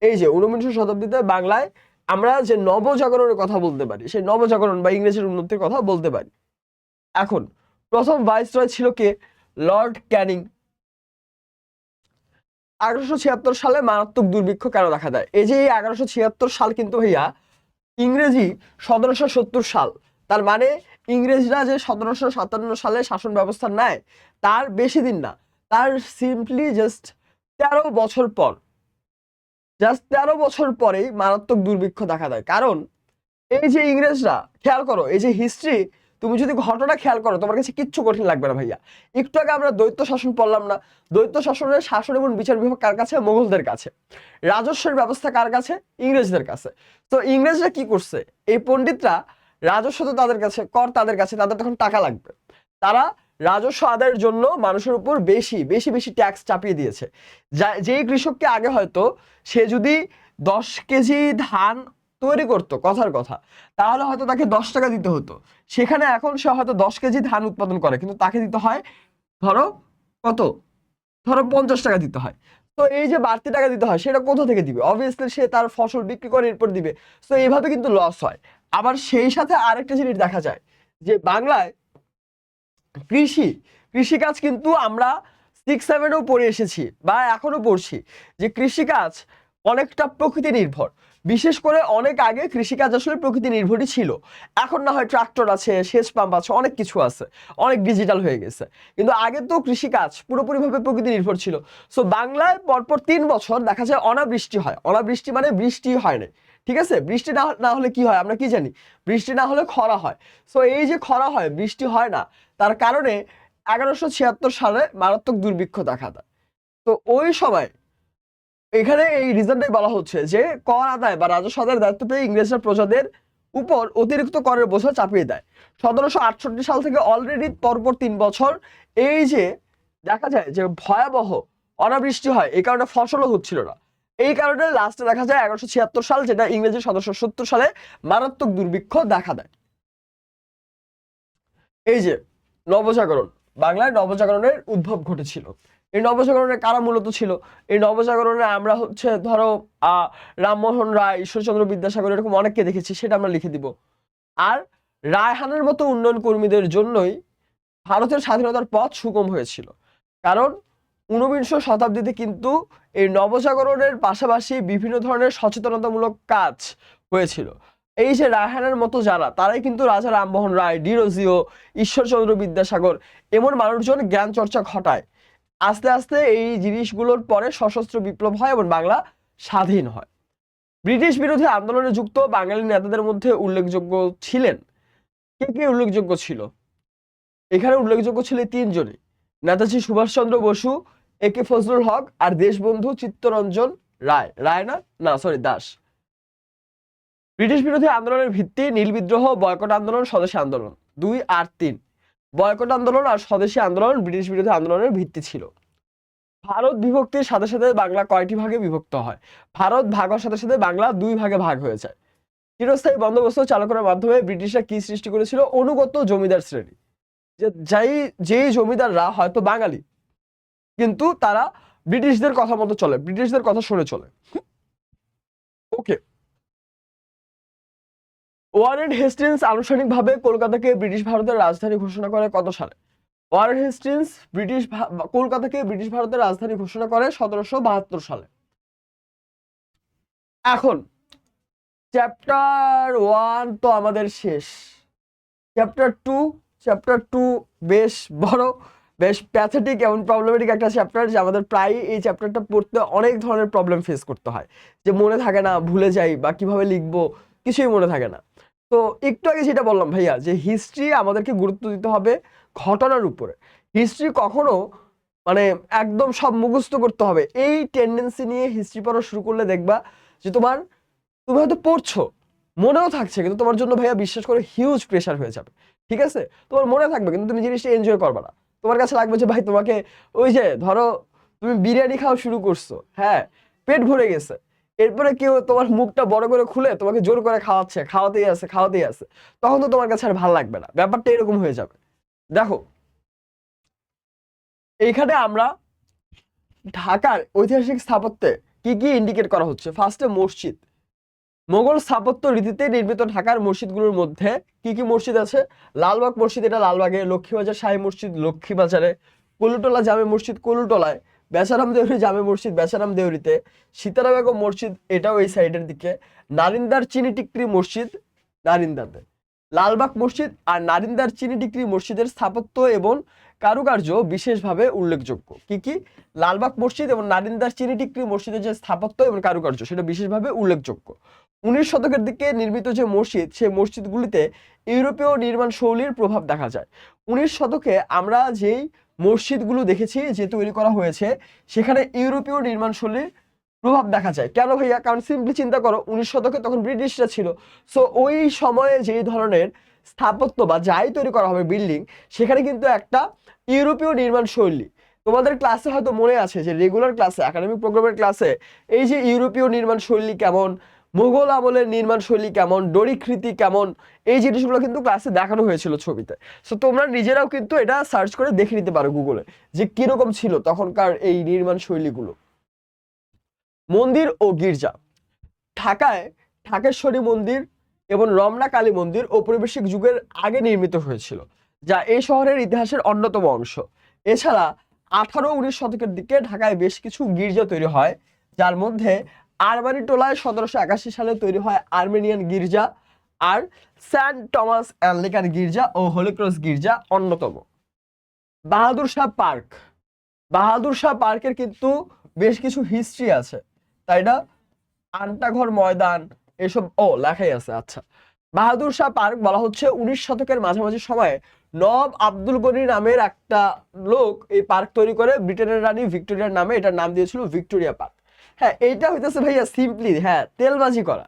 Speaker 1: এই যে ঊনবিংশ শতাব্দীতে বাংলায় আমরা যে নবজাগরণের কথা বলতে পারি, সেই নবজাগরণ বা ইংরেজির উন্নতির কথা বলতে পারি। এখন প্রথম ভাইসরয় ছিল কে? লর্ড ক্যানিং। 1176 সালে মারাত্মক দুর্ভিক্ষ কেন দেখা দেয়? এই যে 1176 সাল কিন্তু ভাইয়া ইংরেজি 1770 সাল। তার মানে ইংরেজরা যে 1757 সালে শাসন ব্যবস্থা নেয় তার বেশি দিন না, তার সিম্পলি জাস্ট 13 বছর পর, জাস্ট 13 বছর পরেই মারাত্মক দুর্ভিক্ষ দেখা দেয়। কারণ এই যে ইংরেজরা, খেয়াল করো, এই যে হিস্ট্রি, তুমি যদি ঘটনা খেয়াল করো তোমার কাছে কিচ্ছু কঠিন লাগবে না ভাইয়া। একটু আগে আমরা দ্বৈত শাসন পড়লাম না? দ্বৈত শাসনের শাসন এবং বিচার বিভাগ কার কাছে? মোগলদের কাছে। রাজস্বের ব্যবস্থা কার কাছে? ইংরেজদের কাছে। তো ইংরেজরা কি করছে? এই পণ্ডিতরা রাজস্ব তো তাদের কাছে, কর তাদের কাছে, তাদের তখন টাকা লাগবে। তারা রাজস্ব আদায়ের জন্য মানুষের উপর বেশি বেশি বেশি ট্যাক্স চাপিয়ে দিয়েছে। যেই কৃষককে আগে হয়তো সে যদি 10 কেজি ধান তৈরি করতো, কথার কথা, তাহলে হয়তো তাকে 10 টাকা দিতে হতো। সেখানে এখন সে হয়তো 10 কেজি ধান উৎপাদন করে, কিন্তু তাকে দিতে হয় ধরো কত? ধরো 50 টাকা দিতে হয়। তো এই যে বাড়তি টাকা দিতে হয় সেটা কোথা থেকে দিবে? অবভিয়াসলি সে তার ফসল বিক্রি করে এরপর দিবে। তো এইভাবে কিন্তু লস হয়। আবার সেই সাথে আরেকটা জিনিস দেখা যায় যে বাংলায় কৃষি, কৃষিকাজ কিন্তু আমরা 6-7-এও পড়ে এসেছি বা এখনো পড়ছি যে কৃষিকাজ অনেকটা প্রকৃতি নির্ভর। বিশেষ করে অনেক আগে কৃষিকাজ আসলে প্রকৃতি নির্ভরই ছিল। এখন না হয় ট্রাক্টর আছে, সেচ পাম্প আছে, অনেক কিছু আছে, অনেক ডিজিটাল হয়ে গেছে, কিন্তু আগে তো কৃষিকাজ পুরোপুরিভাবে প্রকৃতি নির্ভর ছিল। সো বাংলায় পরপর 3 বছর দেখা যায় অনাবৃষ্টি হয়। অনাবৃষ্টি মানে বৃষ্টি হয় না, ঠিক আছে? বৃষ্টি না হলে কি হয় আমরা কি জানি? বৃষ্টি না হলে খরা হয়। সো এই যে খরা হয়, বৃষ্টি হয় না, তার কারণে 1176 সালে মারাত্মক দুর্ভিক্ষ দেখা দেয়। তো ওই সময় এখানে এই রিজনটাই বলা হচ্ছে যে কর আদায় বা রাজস্ব আদায়ের দায়িত্ব পেয়ে ইংরেজরা প্রজাদের উপর অতিরিক্ত করের বোঝা চাপিয়ে দেয়। 1768 সাল থেকে অলরেডি পরপর 3 বছর এই যে দেখা যায় যে ভয়াবহ অনাবৃষ্টি হয়, এই কারণে ফসলও হচ্ছিল না। এই কারণে লাস্টে দেখা যায় 1176 সাল, যেটা ইংরেজি 1770 সালে মারাত্মক দুর্ভিক্ষ দেখা দেয়। এই যে নবজাগরণ, বাংলায় নবজাগরণের উদ্ভব ঘটেছিল। এই নবজাগরণের কারা মূলত ছিল? এই নবজাগরণে আমরা হচ্ছে ধরো রামমোহন রায়, ঈশ্বরচন্দ্র বিদ্যাসাগর, এরকম অনেককে দেখেছি, সেটা আমরা লিখে দিব। আর রায়হানের মতো উন্নয়ন কর্মীদের জন্যই ভারতের স্বাধীনতার পথ সুগম হয়েছিল। কারণ ঊনবিংশ শতাব্দীতে কিন্তু এই নবজাগরণের পাশাপাশি বিভিন্ন ধরনের সচেতনতামূলক কাজ হয়েছিল। এই যে রায়হানের মতো যারা, তারাই কিন্তু রাজা রামমোহন রায়, ডিরোজিও, ঈশ্বরচন্দ্র বিদ্যাসাগর এমন মানুষজন জ্ঞান চর্চা ঘটায়। আস্তে আস্তে এই জিনিসগুলোর পরে সশস্ত্র বিপ্লব হয় এবং বাংলা স্বাধীন হয়। ব্রিটিশ বিরোধী আন্দোলনে যুক্ত বাঙালি নেতাদের মধ্যে উল্লেখযোগ্য ছিলেন কে কে? উল্লেখযোগ্য ছিল, এখানে উল্লেখযোগ্য ছিল 3 জনই: নেতাজি সুভাষচন্দ্র বসু, একে ফজলুল হক, আর দেশবন্ধু চিত্তরঞ্জন রায়। রায় না, না সরি, দাস। ব্রিটিশ বিরোধী আন্দোলনের ভিত্তি নীল বিদ্রোহ, বয়কট আন্দোলন, স্বদেশী আন্দোলন। 2 আর 3, বয়কট আন্দোলন আর স্বদেশী আন্দোলন ব্রিটিশ বিরোধী আন্দোলনের ভিত্তি ছিল। ভারত বিভক্তির সাথে সাথে বাংলা কয়টি ভাগে বিভক্ত হয়? ভারত ভাগ হওয়ার সাথে সাথে বাংলা 2 ভাগে ভাগ হয়ে যায়। চিরস্থায়ী বন্দোবস্ত চালু করার মাধ্যমে ব্রিটিশরা কি সৃষ্টি করেছিল? অনুগত জমিদার শ্রেণী। যে যেই জমিদাররা হয়তো বাঙালি কিন্তু তারা ব্রিটিশদের কথা মতো চলে, ব্রিটিশদের কথা শুনে চলে। ওকে। ওয়ারেন হেস্টিংস আনুষ্ঠানিকভাবে কলকাতাকে ব্রিটিশ ভারতের রাজধানী ঘোষণা করে কত সালে? ওয়ারেন হেস্টিংস কলকাতাকে ব্রিটিশ ভারতের রাজধানী ঘোষণা করে 1772 সালে। এখন চ্যাপ্টার 1 তো আমাদের শেষ। চ্যাপ্টার 2 বেশ বড়, বেশ প্যাথেটিক এবং প্রবলেমেটিক একটা চ্যাপ্টার, যে আমাদের প্রায় এই চ্যাপ্টারটা পড়তে অনেক ধরনের প্রবলেম ফেস করতে হয়, যে মনে থাকে না, ভুলে যাই, বা কিভাবে লিখবো কিছুই মনে থাকে না। তো একটু আগে যেটা বললাম ভাইয়া, যে হিস্ট্রি আমাদেরকে গুরুত্ব দিতে হবে ঘটনার উপরে। হিস্ট্রি কখনো মানে একদম সব মুখস্থ করতে হবে এই টেন্ডেন্সি নিয়ে হিস্ট্রি পড়া শুরু করলে দেখবা যে তুমি হয়তো পড়ছো মনেও থাকছে, কিন্তু তোমার জন্য ভাইয়া বিশ্বাস করে হিউজ প্রেশার হয়ে যাবে। ঠিক আছে, তোমার মনে থাকবে কিন্তু তুমি জিনিসটা এনজয় করবে না। তোমার কাছে লাগবে যে ভাই তোমাকে ওই যে ধরো তুমি বিরিয়ানি খাওয়া শুরু করছো, হ্যাঁ, পেট ভরে গেছে, এরপরে কেউ তোমার মুখটা বড় করে খুলে তোমাকে জোর করে খাওয়াচ্ছে, খাওয়াতেই আছে, তখন তো তোমার কাছে আর ভালো লাগবে না, ব্যাপারটা এরকম হয়ে যাবে। দেখো এইখানে আমরা ঢাকার ঐতিহাসিক স্থাপত্যে কি কি ইন্ডিকেট করা হচ্ছে। ফার্স্টে মসজিদ। মোগল স্থাপত্য রীতিতে নির্মিত ঢাকার মসজিদগুলোর মধ্যে কি কি মসজিদ আছে? লালবাগ মসজিদ, এটা লালবাগে। লক্ষ্মীবাজার শাহী মসজিদ লক্ষ্মীবাজারে। কলুটোলা জামে মসজিদ কলুটোলায়। বেচারাম দেউরি জামে মসজিদ বেচারাম দেউরিতে। সীতারা বেগম মসজিদ, এটাও এই সাইডের দিকে। নারিন্দার চিনি টিকরি মসজিদ নারিন্দাতে। লালবাগ মসজিদ আর নারিন্দার চিনি টিকরি মসজিদের স্থাপত্য এবং কারুকার্য বিশেষভাবে উল্লেখযোগ্য। কি কি? লালবাগ মসজিদ এবং নারিন্দার চিনি টিকরি মসজিদের যে স্থাপত্য এবং কারুকার্য সেটা বিশেষভাবে উল্লেখযোগ্য। 19 শতকের দিকে নির্মিত যে মসজিদ, সেই মসজিদগুলিতে ইউরোপীয় নির্মাণ শৈলীর প্রভাব দেখা যায়। 19 শতকে আমরা যেই মসজিদগুলো দেখেছি যে তৈরি করা হয়েছে, সেখানে ইউরোপীয় নির্মাণ শৈলীর প্রভাব দেখা যায়। কেন ভাইয়া? কারণ সিম্পলি চিন্তা করো, 19 শতকে তখন ব্রিটিশরা ছিল। সো ওই সময়ে যেই ধরনের স্থাপত্য বা যাই তৈরি করা হবে বিল্ডিং, সেখানে কিন্তু একটা ইউরোপীয় নির্মাণ শৈলী। তোমাদের ক্লাসে হয়তো মনে আছে যে রেগুলার ক্লাসে, একাডেমিক প্রোগ্রামের ক্লাসে এই যে ইউরোপীয় নির্মাণ শৈলী কেমন, মুঘল আমলের নির্মাণ শৈলী কেমন, ডরিকৃতি কেমন, এই জিনিসগুলো কিন্তু ক্লাসে দেখানো হয়েছিল ছবিতে। সো তোমরা নিজেরাও কিন্তু এটা সার্চ করে দেখে নিতে পারো গুগলে যে কিরকম ছিল তখনকার এই নির্মাণ শৈলীগুলো। মন্দির ও গির্জা। ঢাকায় ঢাকেশ্বরী মন্দির এবং রমনা কালী মন্দির ঔপনিবেশিক যুগের আগে নির্মিত হয়েছিল, যা এই শহরের ইতিহাসের অন্যতম অংশ। এছাড়া 18-19 শতকের দিকে ঢাকায় বেশ কিছু গির্জা তৈরি হয়, যার মধ্যে আরমানিটোলায় 1781 সালে তৈরি হয় আর্মেনিয়ান গির্জা, আর সেন্ট টমাস অ্যাংলিকান গির্জা ও হোলি ক্রস গির্জা অন্যতম। বাহাদুর শাহ পার্ক। বাহাদুর শাহ পার্কের কিন্তু বেশ কিছু হিস্ট্রি আছে, তাই না? আন্টাঘর ময়দান, এসব লেখাই আছে। আচ্ছা, বাহাদুর শাহ পার্ক বলা হচ্ছে 19 শতকের মাঝামাঝি সময়ে নবাব আব্দুল গনি নামের একটা লোক এই পার্ক তৈরি করে ব্রিটেনের রানী ভিক্টোরিয়ার নামে এটার নাম দিয়েছিল ভিক্টোরিয়া পার্ক। হ্যাঁ, এইটা হইতেছে ভাইয়া সিম্পলি তেলবাজি করা,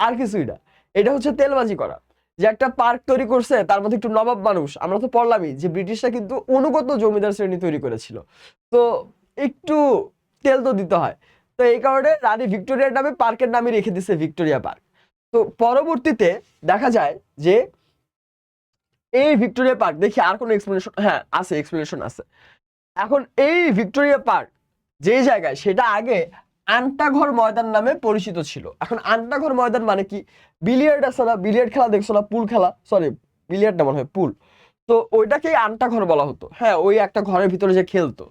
Speaker 1: আর কিছুই না। এটা হচ্ছে তেলবাজি করা, যে একটা পার্ক তৈরি করছে, তার মধ্যে একটু নবাব মানুষ। আমরা তো পড়লামই যে ব্রিটিশরা কিন্তু অনুগত জমিদার শ্রেণী তৈরি করেছিল, তো একটু তেল তো দিতে হয়। তো এই কারণে রানী ভিক্টোরিয়ার নামে পার্কের নামে রেখে দিছে ভিক্টোরিয়া পার্ক। তো পরবর্তীতে দেখা যায় যে এই ভিক্টোরিয়া পার্ক, দেখি আর কোনো এক্সপ্লেনেশন, আছে, এক্সপ্লেনেশন আছে। এখন এই ভিক্টোরিয়া পার্ক যেই জায়গায়, সেটা আগে আন্টাঘর ময়দান নামে পরিচিত ছিল। এখন আন্টাঘর ময়দান মানে কি? বিলিয়ার্ড আছে না, বিলিয়ার্ড খেলা দেখছো না, পুল খেলা, সরি বিলিয়ার্ড না, মনে হয় পুল। তো ওইটাকেই আন্টাঘর বলা হতো। হ্যাঁ, ওই একটা ঘরের ভিতরে যে খেলতো।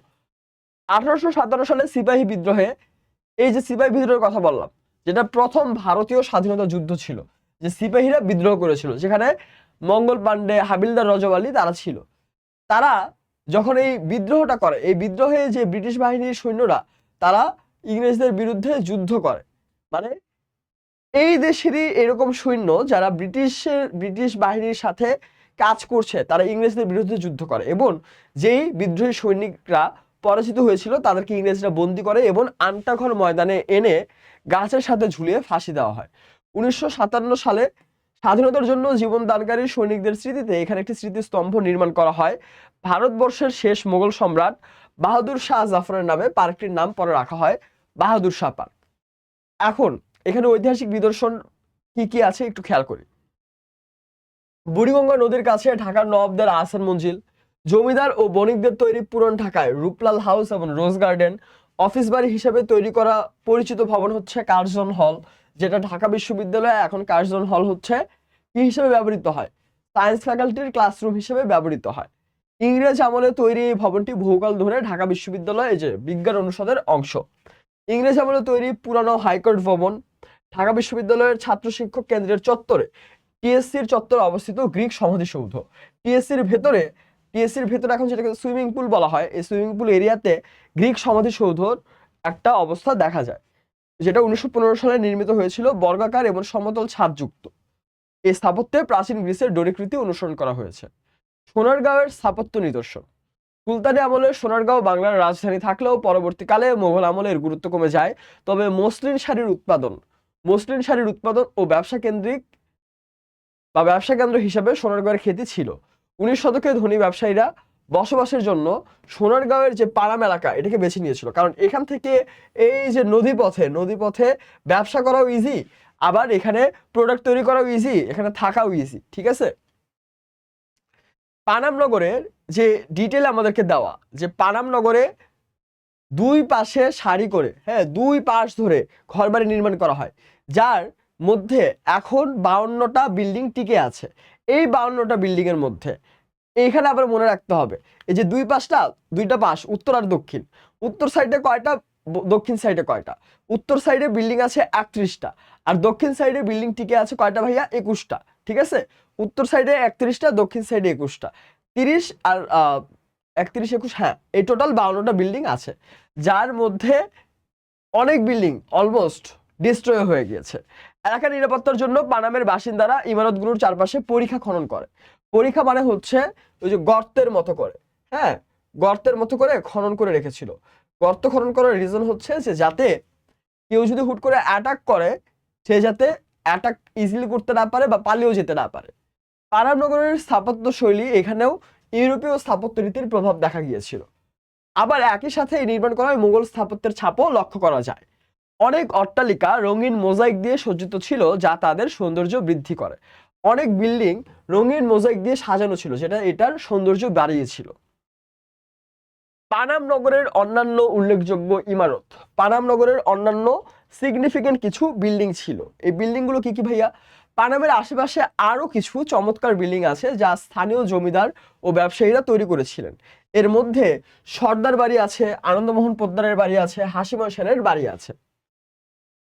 Speaker 1: 1857 সালে সিপাহী বিদ্রোহে, এই যে সিপাহী বিদ্রোহের কথা বললাম, যেটা প্রথম ভারতীয় স্বাধীনতা যুদ্ধ ছিল, যে সিপাহীরা বিদ্রোহ করেছিল, যেখানে মঙ্গল পাণ্ডে, হাবিলদার রজব আলী তারা ছিল। তারা যখন এই বিদ্রোহটা করে, এই বিদ্রোহে যে ব্রিটিশ বাহিনীর সৈন্যরা তারা ইংরেজদের বিরুদ্ধে যুদ্ধ করে, মানে এই দেশেরই এরকম সৈন্য যারা ব্রিটিশ বাহিনীর সাথে কাজ করছে, তারা ইংরেজদের বিরুদ্ধে যুদ্ধ করে, এবং যেই বিদ্রোহী সৈনিকরা পরাজিত হয়েছিল তাদেরকে ইংরেজরা বন্দি করে এবং আন্টাঘর ময়দানে এনে গাছের সাথে ঝুলিয়ে ফাঁসি দেওয়া হয়। 1957 সালে স্বাধীনতার জন্য জীবন দানকারী সৈনিকদের স্মৃতিতে এখানে একটি স্মৃতিস্তম্ভ নির্মাণ করা হয়। ভারতবর্ষের শেষ মোগল সম্রাট বাহাদুর শাহ জাফরের নামে পার্কটির নাম পরে রাখা হয় বাহাদুর শাহ পার্ক। এখন এখানে ঐতিহাসিক নিদর্শন কি কি আছে একটু খেয়াল করি। বুড়িগঙ্গা নদীর কাছে ঢাকার নবাবদের আহসান মঞ্জিল, জমিদার ও বণিকদের তৈরি পুরান ঢাকায় রূপলাল হাউস এবং রোজ গার্ডেন, অফিস বাড়ি হিসেবে তৈরি করা পরিচিত ভবন হচ্ছে কার্জন হল, যেটা ঢাকা বিশ্ববিদ্যালয়ে এখন কার্জন হল হচ্ছে কি হিসেবে ব্যবহৃত হয়? সায়েন্স ফ্যাকাল্টির ক্লাসরুম হিসেবে ব্যবহৃত হয়। ইংরেজ আমলে তৈরি এই ভবনটি বহুকাল ধরে ঢাকা বিশ্ববিদ্যালয় যে বিজ্ঞান অনুষদের অংশ। ইংরেজ আমলে তৈরি পুরানো হাইকোর্ট ভবন, ঢাকা বিশ্ববিদ্যালয়ের ছাত্র শিক্ষক কেন্দ্রের চত্বরে টিএসসির চত্বরে অবস্থিত গ্রিক সমাধিসৌধ। টিএসসির ভেতরে এখন যেটাকে সুইমিং পুল বলা হয়, এই সুইমিং পুল এরিয়াতে গ্রিক সমাধিসৌধর একটা অবস্থা দেখা যায়, যেটা 1915 সালে নির্মিত হয়েছিল, বর্গাকার এবং সমতল ছাদযুক্ত। এই স্থাপত্যে প্রাচীন গ্রিসের ডোরিকৃতি অনুসরণ করা হয়েছে। সোনারগাঁওয়ের স্থাপত্য নিদর্শন। সুলতানি আমলে সোনারগাঁও বাংলার রাজধানী থাকলেও পরবর্তীকালে মোগল আমলে এর গুরুত্ব কমে যায়। তবে মসলিন শাড়ির উৎপাদন ও ব্যবসা কেন্দ্রিক বা ব্যবসা কেন্দ্র হিসেবে সোনারগাঁওয়ের খ্যাতি ছিল। 19 শতকে ধনী ব্যবসায়ীরা বসবাসের জন্য সোনারগাঁওয়ের যে পারাম এলাকা এটাকে বেছে নিয়েছিল, কারণ এখান থেকে এই যে নদীপথে ব্যবসা করাও ইজি, আবার এখানে প্রোডাক্ট তৈরি করাও ইজি, এখানে থাকাও ইজি। ঠিক আছে, পানাম নগরের যে ডিটেল আমাদেরকে দেওয়া, যে পানাম নগরে দুই পাশে সারি করে, হ্যাঁ, দুই পাশ ধরে ঘরবাড়ি নির্মাণ করা হয়, যার মধ্যে এখন 52টা বিল্ডিং টিকে আছে। এই 52টা বিল্ডিং এর মধ্যে এইখানে আবার মনে রাখতে হবে এই যে দুইটা পাশ, উত্তর আর দক্ষিণ। উত্তর সাইডে কয়টা, দক্ষিণ সাইডে কয়টা? উত্তর সাইডে বিল্ডিং আছে 31টা, আর দক্ষিণ সাইডে বিল্ডিং টিকে আছে কয়টা ভাইয়া? 21টা। ঠিক আছে, উত্তর সাইডে 31টা, দক্ষিণ সাইডে 21টা, 30 আর 31 21, হ্যাঁ, এই টোটাল 52টা বিল্ডিং আছে, যার মধ্যে অনেক বিল্ডিং অলমোস্ট ডিস্ট্রয় হয়ে গিয়েছে। এলাকার নিরাপত্তার জন্য পানামের বাসিন্দারা ইমারতগুলোর চারপাশে পরিখা খনন করে। পরিখা মানে হচ্ছে ওই যে গর্তের মতো করে, হ্যাঁ, গর্তের মতো করে খনন করে রেখেছিল। গর্ত খনন করার রিজন হচ্ছে যে যাতে কেউ যদি হুট করে অ্যাটাক করে, সে যাতে অ্যাটাক ইজিলি করতে না পারে বা পালিয়েও যেতে না পারে। পানাম নগরের স্থাপত্য শৈলী এখানেও ইউরোপীয় স্থাপত্য রীতির প্রভাব দেখা গিয়েছিল। আবার একই সাথে নির্মাণ করা মুঘল স্থাপত্যের ছাপও লক্ষ্য করা যায়। অনেক অট্টালিকা রঙিন মোজাইক দিয়ে সজ্জিত ছিল, যা তাদের সৌন্দর্য বৃদ্ধি করে। অনেক বিল্ডিং রঙিন মোজাইক দিয়ে সাজানো ছিল, যেটা এটার সৌন্দর্য বাড়িয়েছিল। পানাম নগরের অন্যান্য উল্লেখযোগ্য ইমারত, পানাম নগরের অন্যান্য সিগনিফিকেন্ট কিছু বিল্ডিং ছিল। এই বিল্ডিংগুলো কি কি ভাইয়া? পানামের আশেপাশে আরো কিছু চমৎকার বিল্ডিং আছে, যা স্থানীয় জমিদার ও ব্যবসায়ীরা তৈরি করেছিলেন। এর মধ্যে সর্দার বাড়ি আছে, আনন্দমোহন পোদ্দারের বাড়ি আছে, হাসিময় সেনের বাড়ি আছে।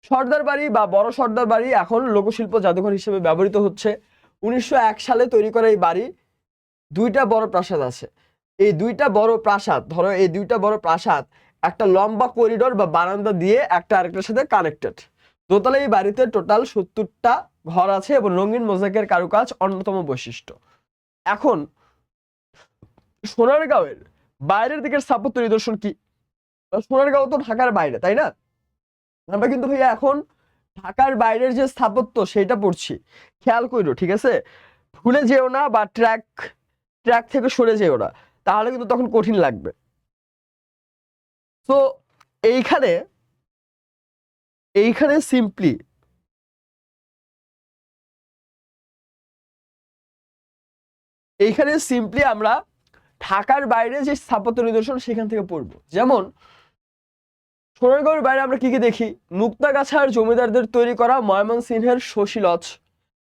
Speaker 1: সর্দার বাড়ি বা বড় সর্দার বাড়ি এখন লোকশিল্প জাদুঘর হিসেবে ব্যবহৃত হচ্ছে। 1901 সালে তৈরি করা এই বাড়ি দুইটা বড় প্রাসাদ আছে। এই দুইটা বড় প্রাসাদ, ধরো এই দুইটা বড় প্রাসাদ একটা লম্বা করিডোর বা বারান্দা দিয়ে একটা আরেকটার সাথে কানেক্টেড। দোতলা এই বাড়িতে টোটাল 70টা ঘর আছে এবং রঙিন মোজাইকের কারুকাজ অন্যতম বৈশিষ্ট্য। এখন সোনারগাঁওয়ের বাইরের দিকের স্থাপত্য নিদর্শন কি? সোনারগাঁও তো ঢাকার বাইরে, তাই না? আমরা কিন্তু ভাইয়া এখন ঢাকার বাইরের যে স্থাপত্য সেটা পড়ছি, খেয়াল করো। ঠিক আছে, ভুলে যেও না বা ট্র্যাক থেকে সরে যেও না, তাহলে কিন্তু তখন কঠিন লাগবে। তো এইখানে এইখানে সিম্পলি আমরা ঢাকার বাইরে যে স্থাপত্য নিদর্শন সেখান থেকে পড়বো। যেমন সোনারগাঁওয়ের বাইরে আমরা কি কি দেখি? মুক্তাগাছার জমিদারদের তৈরি করা ময়মনসিংহের শশীলজ,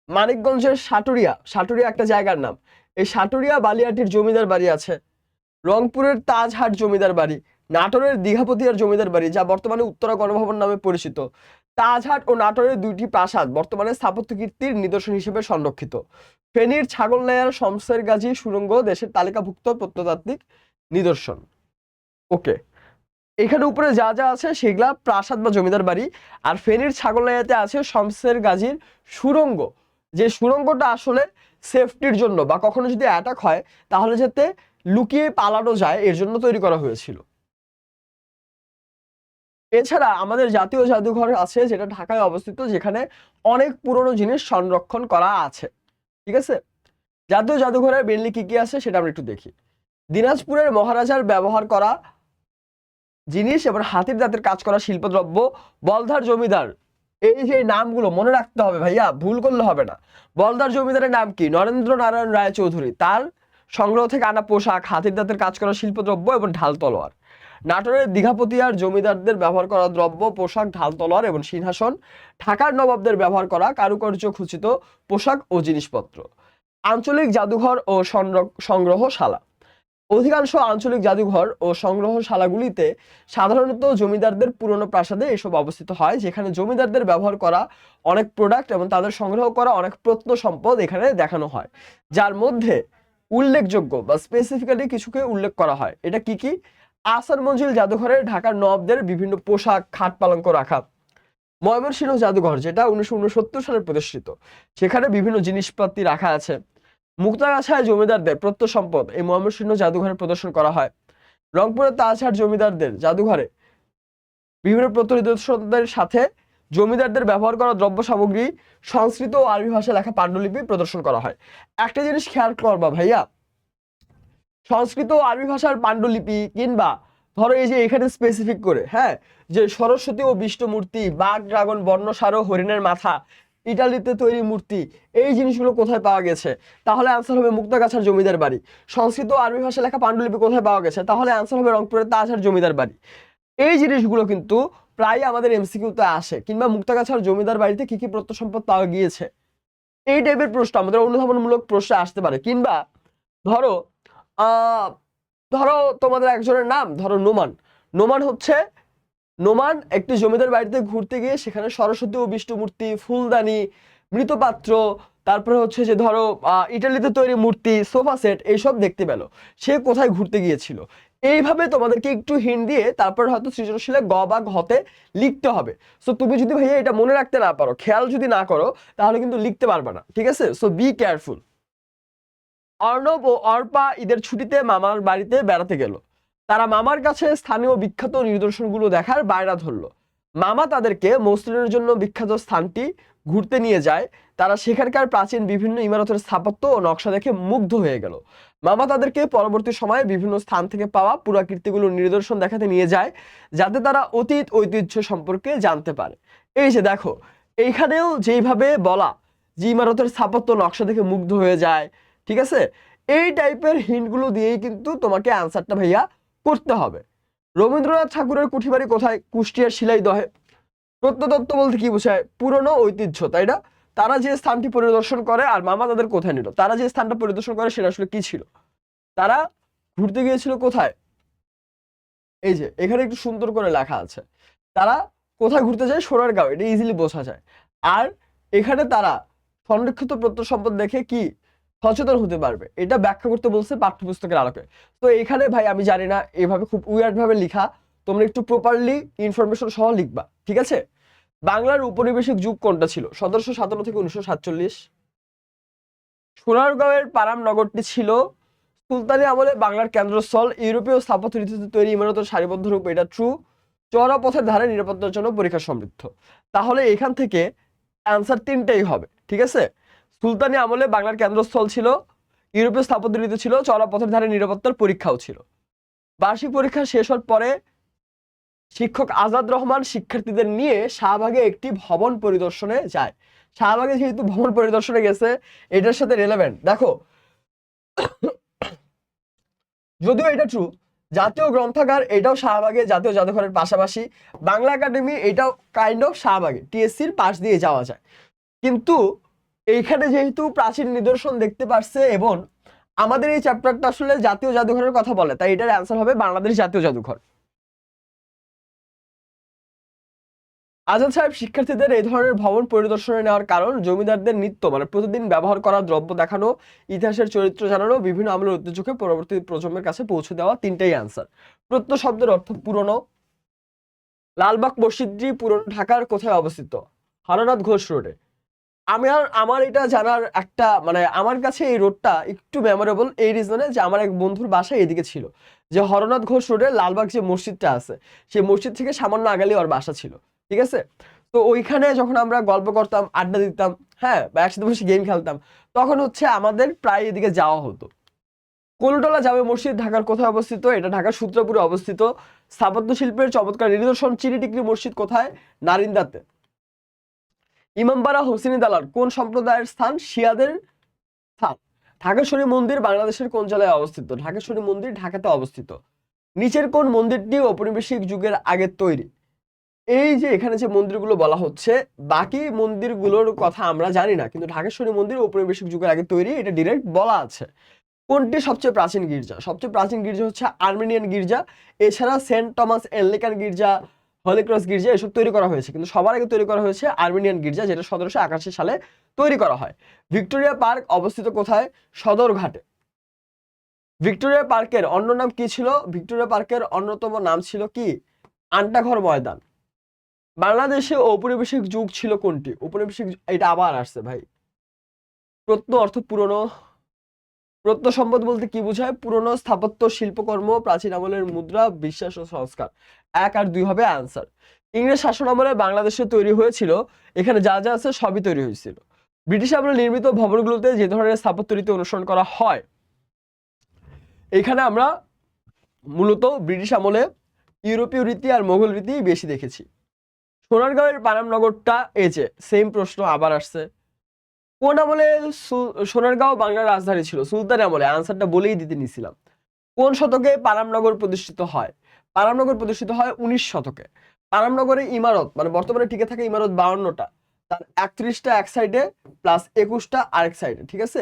Speaker 1: মানিকগঞ্জের সাটুরিয়া একটা জায়গার নাম, এই সাটুরিয়া বালিয়াটির জমিদার বাড়ি আছে। রংপুরের তাজহাট জমিদার বাড়ি, নাটোরের দীঘাপতিয়ার জমিদার বাড়ি, যা বর্তমানে উত্তরা গণভবন নামে পরিচিত। তাজহাট ও নাটোরের দুইটি প্রাসাদ বর্তমানে স্থাপত্য কীর্তির নিদর্শন হিসেবে সংরক্ষিত। ফেনীর ছাগলনাইয়ার শমসের গাজী সুড়ঙ্গ দেশের তালিকাভুক্ত প্রত্নতাত্ত্বিক নিদর্শন। ওকে, এখানে উপরে যা যা আছে সেগুলা প্রাসাদ বা জমিদার বাড়ি, আর ফেনীর ছাগলনাইয়াতে আছে শমসের গাজীর সুড়ঙ্গ, যে সুড়ঙ্গটা আসলে সেফটির জন্য বা কখনো যদি অ্যাটাক হয় তাহলে যাতে লুকিয়ে পালানো যায় এর জন্য তৈরি করা হয়েছিল। এছাড়া আমাদের জাতীয় জাদুঘর আছে, যেটা ঢাকায় অবস্থিত, যেখানে অনেক পুরনো জিনিস সংরক্ষণ করা আছে। ঠিক আছে, জাতীয় জাদুঘরে মেনলি কি কি আছে সেটা আমরা একটু দেখি। দিনাজপুরের মহারাজার ব্যবহার করা জিনিস এবং হাতির দাঁতের কাজ করা শিল্পদ্রব্য, বলধার জমিদার, এই যে নামগুলো মনে রাখতে হবে ভাইয়া, ভুল করলে হবে না। বলদার জমিদারের নাম কি? নরেন্দ্র নারায়ণ রায় চৌধুরী। তার সংগ্রহ থেকে আনা পোশাক, হাতির দাঁতের কাজ করা শিল্পদ্রব্য এবং ঢাল তলোয়ার। নাটোরের দীঘাপতিয়ার জমিদারদের ব্যবহার করা দ্রব্য, পোশাক, ঢাল তলোয়ার এবং সিংহাসন। ঢাকার নবাবদের ব্যবহার করা কারুকার্য খচিত পোশাক ও জিনিসপত্র। আঞ্চলিক জাদুঘর ও সংগ্রহশালা, অধিকাংশ আঞ্চলিক জাদুঘর ও সংগ্রহশালাগুলিতে সাধারণত জমিদারদের পুরনো প্রাসাদে এসব অবস্থিত হয়, যেখানে জমিদারদের ব্যবহার করা অনেক প্রোডাক্ট এবং তাদের সংগ্রহ করা অনেক প্রত্ন সম্পদ এখানে দেখানো হয়, যার মধ্যে উল্লেখযোগ্য বা স্পেসিফিক্যালি কিছুকে উল্লেখ করা হয়। এটা কি কি? আহসান মঞ্জিল জাদুঘরে ঢাকার নবাবদের বিভিন্ন পোশাক, খাট পালঙ্ক রাখা। ময়মনসিংহ জাদুঘর, যেটা 1969 সালে প্রতিষ্ঠিত, সেখানে বিভিন্ন জিনিসপাতি রাখা আছে। মুক্তাগাছায় জমিদারদের প্রত্নসম্পদ এই ময়মনসিংহ জাদুঘরে প্রদর্শন করা হয়। রংপুরের তাজহাট জমিদারদের জাদুঘরে বিভিন্ন প্রত্ননিদর্শনদের সাথে জমিদারদের ব্যবহার করা দ্রব্য সামগ্রী সংস্কৃত ও আরবি ভাষায় লেখা পান্ডুলিপি প্রদর্শন করা হয়। একটা জিনিস খেয়াল করবা ভাইয়া, সংস্কৃত ও আরবি ভাষার পান্ডুলিপি কিংবা ধরো এই যে এখানে স্পেসিফিক করে, হ্যাঁ, যে সরস্বতী ও বিষ্ণু মূর্তি, বাঘ, ড্রাগন, বর্ণসার, হরিণের মাথা, ইটালিতে তৈরি মূর্তি, এই জিনিসগুলো কোথায় পাওয়া গেছে? তাহলে আনসার হবে মুক্তাগাছার জমিদার বাড়ি। সংস্কৃত ও আরবি ভাষায় লেখা পান্ডুলিপি কোথায় পাওয়া গেছে? তাহলে আনসার হবে রংপুরের তাজহাট জমিদার বাড়ি। এই জিনিসগুলো কিন্তু প্রায় আমাদের এমসিকিউতে আসে, কিংবা মুক্তাগাছার জমিদার বাড়িতে কি কি প্রত্ন সম্পদ পাওয়া গিয়েছে, এই টাইপের প্রশ্ন আমাদের অনুধাবনমূলক প্রশ্ন আসতে পারে। কিংবা ধরো আহ ধরো তোমাদের একজনের নাম ধরো নোমান। নোমান হচ্ছে নোমান একটি জমিদার বাড়িতে ঘুরতে গিয়ে সেখানে সরস্বতী ও বিষ্ণু মূর্তি, ফুলদানি, মৃৎপাত্র, তারপরে হচ্ছে যে ধরো ইটালিতে তৈরি মূর্তি, সোফা সেট, এইসব দেখতে পেল। সে কোথায় ঘুরতে গিয়েছিল? এইভাবে তোমাদেরকে একটু হিন্ট দিয়ে তারপর হয়তো সৃজনশীলে গ বা ঘতে লিখতে হবে। সো তুমি যদি ভাইয়া এটা মনে রাখতে না পারো, খেয়াল যদি না করো, তাহলে কিন্তু লিখতে পারবে না, ঠিক আছে? So be careful. অর্ণব ও অর্পা ঈদের ছুটিতে মামার বাড়িতে বেড়াতে গেল। তারা মামার কাছে স্থানীয় বিখ্যাত নিদর্শনগুলো দেখার বায়না ধরলো। মামা তাদেরকে মসলিনের জন্য বিখ্যাত স্থানটি ঘুরতে নিয়ে যায়। তারা সেখানকার প্রাচীন বিভিন্ন ইমারতের স্থাপত্য ও নকশা দেখে মুগ্ধ হয়ে গেল। মামা তাদেরকে পরবর্তী সময়ে বিভিন্ন স্থান থেকে পাওয়া পুরাকীর্তিগুলোর নিদর্শন দেখাতে নিয়ে যায়, যাতে তারা অতীত ঐতিহ্য সম্পর্কে জানতে পারে। এই যে দেখো, এইখানেও যেইভাবে বলা যে ইমারতের স্থাপত্য নকশা দেখে মুগ্ধ হয়ে যায়, ঠিক আছে, এই টাইপের হিন্টগুলো দিয়েই কিন্তু তোমাকে অ্যান্সারটা ভাইয়া করতে হবে। রবীন্দ্রনাথ ঠাকুরের কুঠিবাড়ি কোথায়? কুষ্টিয়ার শিলাইদহে। প্রত্নতত্ত্ব বলতে কি বোঝায়? পুরনো ঐতিহ্য, তাই না? তারা যে স্থানটি পরিদর্শন করে আর মামা তাদের কোথায় নিল, তারা যে স্থানটা পরিদর্শন করে সেটা আসলে কি ছিল? তারা ঘুরতে গিয়েছিল কোথায়? এই যে এখানে একটু সুন্দর করে লেখা আছে, তারা কোথায় ঘুরতে যায়? সোনারগাঁও, এটা ইজিলি বোঝা যায়। আর এখানে তারা সংরক্ষিত প্রত্নসম্পদ দেখে কি সচেতন হতে পারবে, এটা ব্যাখ্যা করতে বলছে পাঠ্যপুস্তকের আলোকে। তো এখানে ভাই আমি জানি না, এভাবে খুব উইয়ার্ড ভাবে লিখা, তোমরা একটু প্রপারলি ইনফরমেশন সহ লিখবা, ঠিক আছে? বাংলার উপনিবেশিক যুগ কোনটা ছিল? 1757 থেকে 1947। সোনারগাঁওয়ের পারাম নগরটি ছিল সুলতানি আমলে বাংলার কেন্দ্রস্থল। ইউরোপীয় স্থাপত্য রীতিতে তৈরি ইমারতের সারিবদ্ধ রূপ, এটা ট্রু। চওড়া পথের ধারে নিরাপত্তার জন্য পরীক্ষা সমৃদ্ধ। তাহলে এখান থেকে অ্যান্সার তিনটাই হবে, ঠিক আছে? সুলতানি আমলে বাংলার কেন্দ্রস্থল ছিল, ইউরোপীয় স্থাপত্য রীতি ছিল, চওড়া পথের ধারে নিরাপত্তার পরীক্ষাও ছিল। বার্ষিক পরীক্ষা শেষ হওয়ার পরে শিক্ষক আজাদ রহমান শিক্ষার্থীদের নিয়ে শাহবাগে একটি ভবন পরিদর্শনে যায়। শাহবাগে যেহেতু ভবন পরিদর্শনে গেছে, এটার সাথে রেলেভেন্ট দেখো, যদিও এটা ট্রু, জাতীয় গ্রন্থাগার এটাও শাহবাগে, জাতীয় জাদুঘরের পাশাপাশি বাংলা একাডেমি এটাও কাইন্ড অফ শাহবাগে, টিএসসির পাশ দিয়ে যাওয়া যায়। কিন্তু এইখানে যেহেতু প্রাচীন নিদর্শন দেখতে পারছে এবং আমাদের এই চ্যাপ্টারটা আসলে জাতীয় জাদুঘরের কথা বলে, তাই এটার অ্যান্সার হবে বাংলাদেশ জাতীয় জাদুঘর। আজাদ সাহেব শিক্ষার্থীদের এই ধরনের ভবন পরিদর্শনে নেওয়ার কারণ জমিদারদের নিত্য মানে প্রতিদিন ব্যবহার করা দ্রব্য দেখানো, ইতিহাসের চরিত্র জানানো, বিভিন্ন আমলের ঐতিহ্যকে পরবর্তী প্রজন্মের কাছে পৌঁছে দেওয়া। তিনটাই অ্যান্সার। প্রত্ন শব্দের অর্থ পুরনো। লালবাগ মসজিদটি পুরনো ঢাকার কোথায় অবস্থিত? হরনাথ ঘোষ রোডে। আমার এটা জানার একটা মানে আমার কাছে এই রোডটা একটু মেমোরেবল এই রিজনে যে আমার এক বন্ধুর বাসা এদিকে ছিল, যে হরনাথ ঘোষ রোডে লালবাগ যে মসজিদটা আছে, সেই মসজিদ থেকে সামান্য আগালি ওর বাসা ছিল, ঠিক আছে? তো ওইখানে যখন আমরা গল্প করতাম, আড্ডা দিতাম, হ্যাঁ, বা একসাথে বসে গেম খেলতাম, তখন হচ্ছে আমাদের প্রায় এদিকে যাওয়া হতো। কলুটোলা জামে মসজিদ ঢাকার কোথায় অবস্থিত? এটা ঢাকার সূত্রপুরে অবস্থিত। স্থাপত্য শিল্পের চমৎকার নিদর্শন চিনিটিকরি মসজিদ কোথায়? নারিন্দাতে। ইমামবাড়া হোসেনি দালান কোন সম্প্রদায়ের স্থান? শিয়াদের স্থান। ঢাকেশ্বরী মন্দির বাংলাদেশের কোন জেলায় অবস্থিত? ঢাকেশ্বরী মন্দির ঢাকাতে অবস্থিত। নিচের কোন মন্দিরটি ঔপনিবেশিক যুগের আগে তৈরি? এই যে এখানে যে মন্দিরগুলো বলা হচ্ছে, বাকি মন্দিরগুলোর কথা আমরা জানি না, কিন্তু ঢাকেশ্বরী মন্দির ঔপনিবেশিক যুগের আগে তৈরি, এটা ডিরেক্ট বলা আছে। কোনটি সবচেয়ে প্রাচীন গির্জা? সবচেয়ে প্রাচীন গির্জা হচ্ছে আর্মেনিয়ান গির্জা। এছাড়া সেন্ট টমাস অ্যানলিকান গির্জা, হলি ক্রস গির্জা এসব তৈরি করা হয়েছে, কিন্তু সবার আগে তৈরি করা হয়েছে আর্মেনিয়ান গির্জা, যেটা 1781 সালে তৈরি করা হয়। ভিক্টোরিয়া পার্ক অবস্থিত কোথায়? সদরঘাটে। ভিক্টোরিয়া পার্কের অন্য নাম কি ছিল? ভিক্টোরিয়া পার্কের অন্যতম নাম ছিল কি? আন্টাঘর ময়দান। বাংলাদেশে ঔপনিবেশিক যুগ ছিল কোনটি? ঔপনিবেশিক এটা আবার আসছে ভাই। প্রত্ন অর্থ পুরনো। প্রত্ন সম্পদ বলতে কি বোঝায়? পুরনো স্থাপত্য, শিল্পকর্ম, প্রাচীন আমলের মুদ্রা, বিশ্বাস ও সংস্কার। 1 আর 2 হবে অ্যান্সার। ইংরেজ শাসন আমলে বাংলাদেশে তৈরি হয়েছিল, এখানে যা যা আছে সবই তৈরি হয়েছিল। ব্রিটিশ আমলে নির্মিত ভবনগুলোতে যে ধরনের স্থাপত্য রীতি অনুসরণ করা হয়, এখানে আমরা মূলত ব্রিটিশ আমলে ইউরোপীয় রীতি আর মোগল রীতি বেশি দেখেছি। সোনারগাঁওয়ের পানামনগরটা, এই যে সেম প্রশ্ন আবার আসছে। কোন আমলে সোনারগাঁও বাংলার রাজধানী ছিল? সুলতান আমলে। আনসারটা বলেই দিতে নিছিলাম। কোন শতকে পানামনগর প্রতিষ্ঠিত হয়? পানামনগর প্রতিষ্ঠিত হয় 19 শতকে। পানামনগরে ইমারত, মানে বর্তমানে টিকে থাকা ইমারত 52টা, তার 31টা এক সাইডে প্লাস 21টা আরেক সাইডে, ঠিক আছে।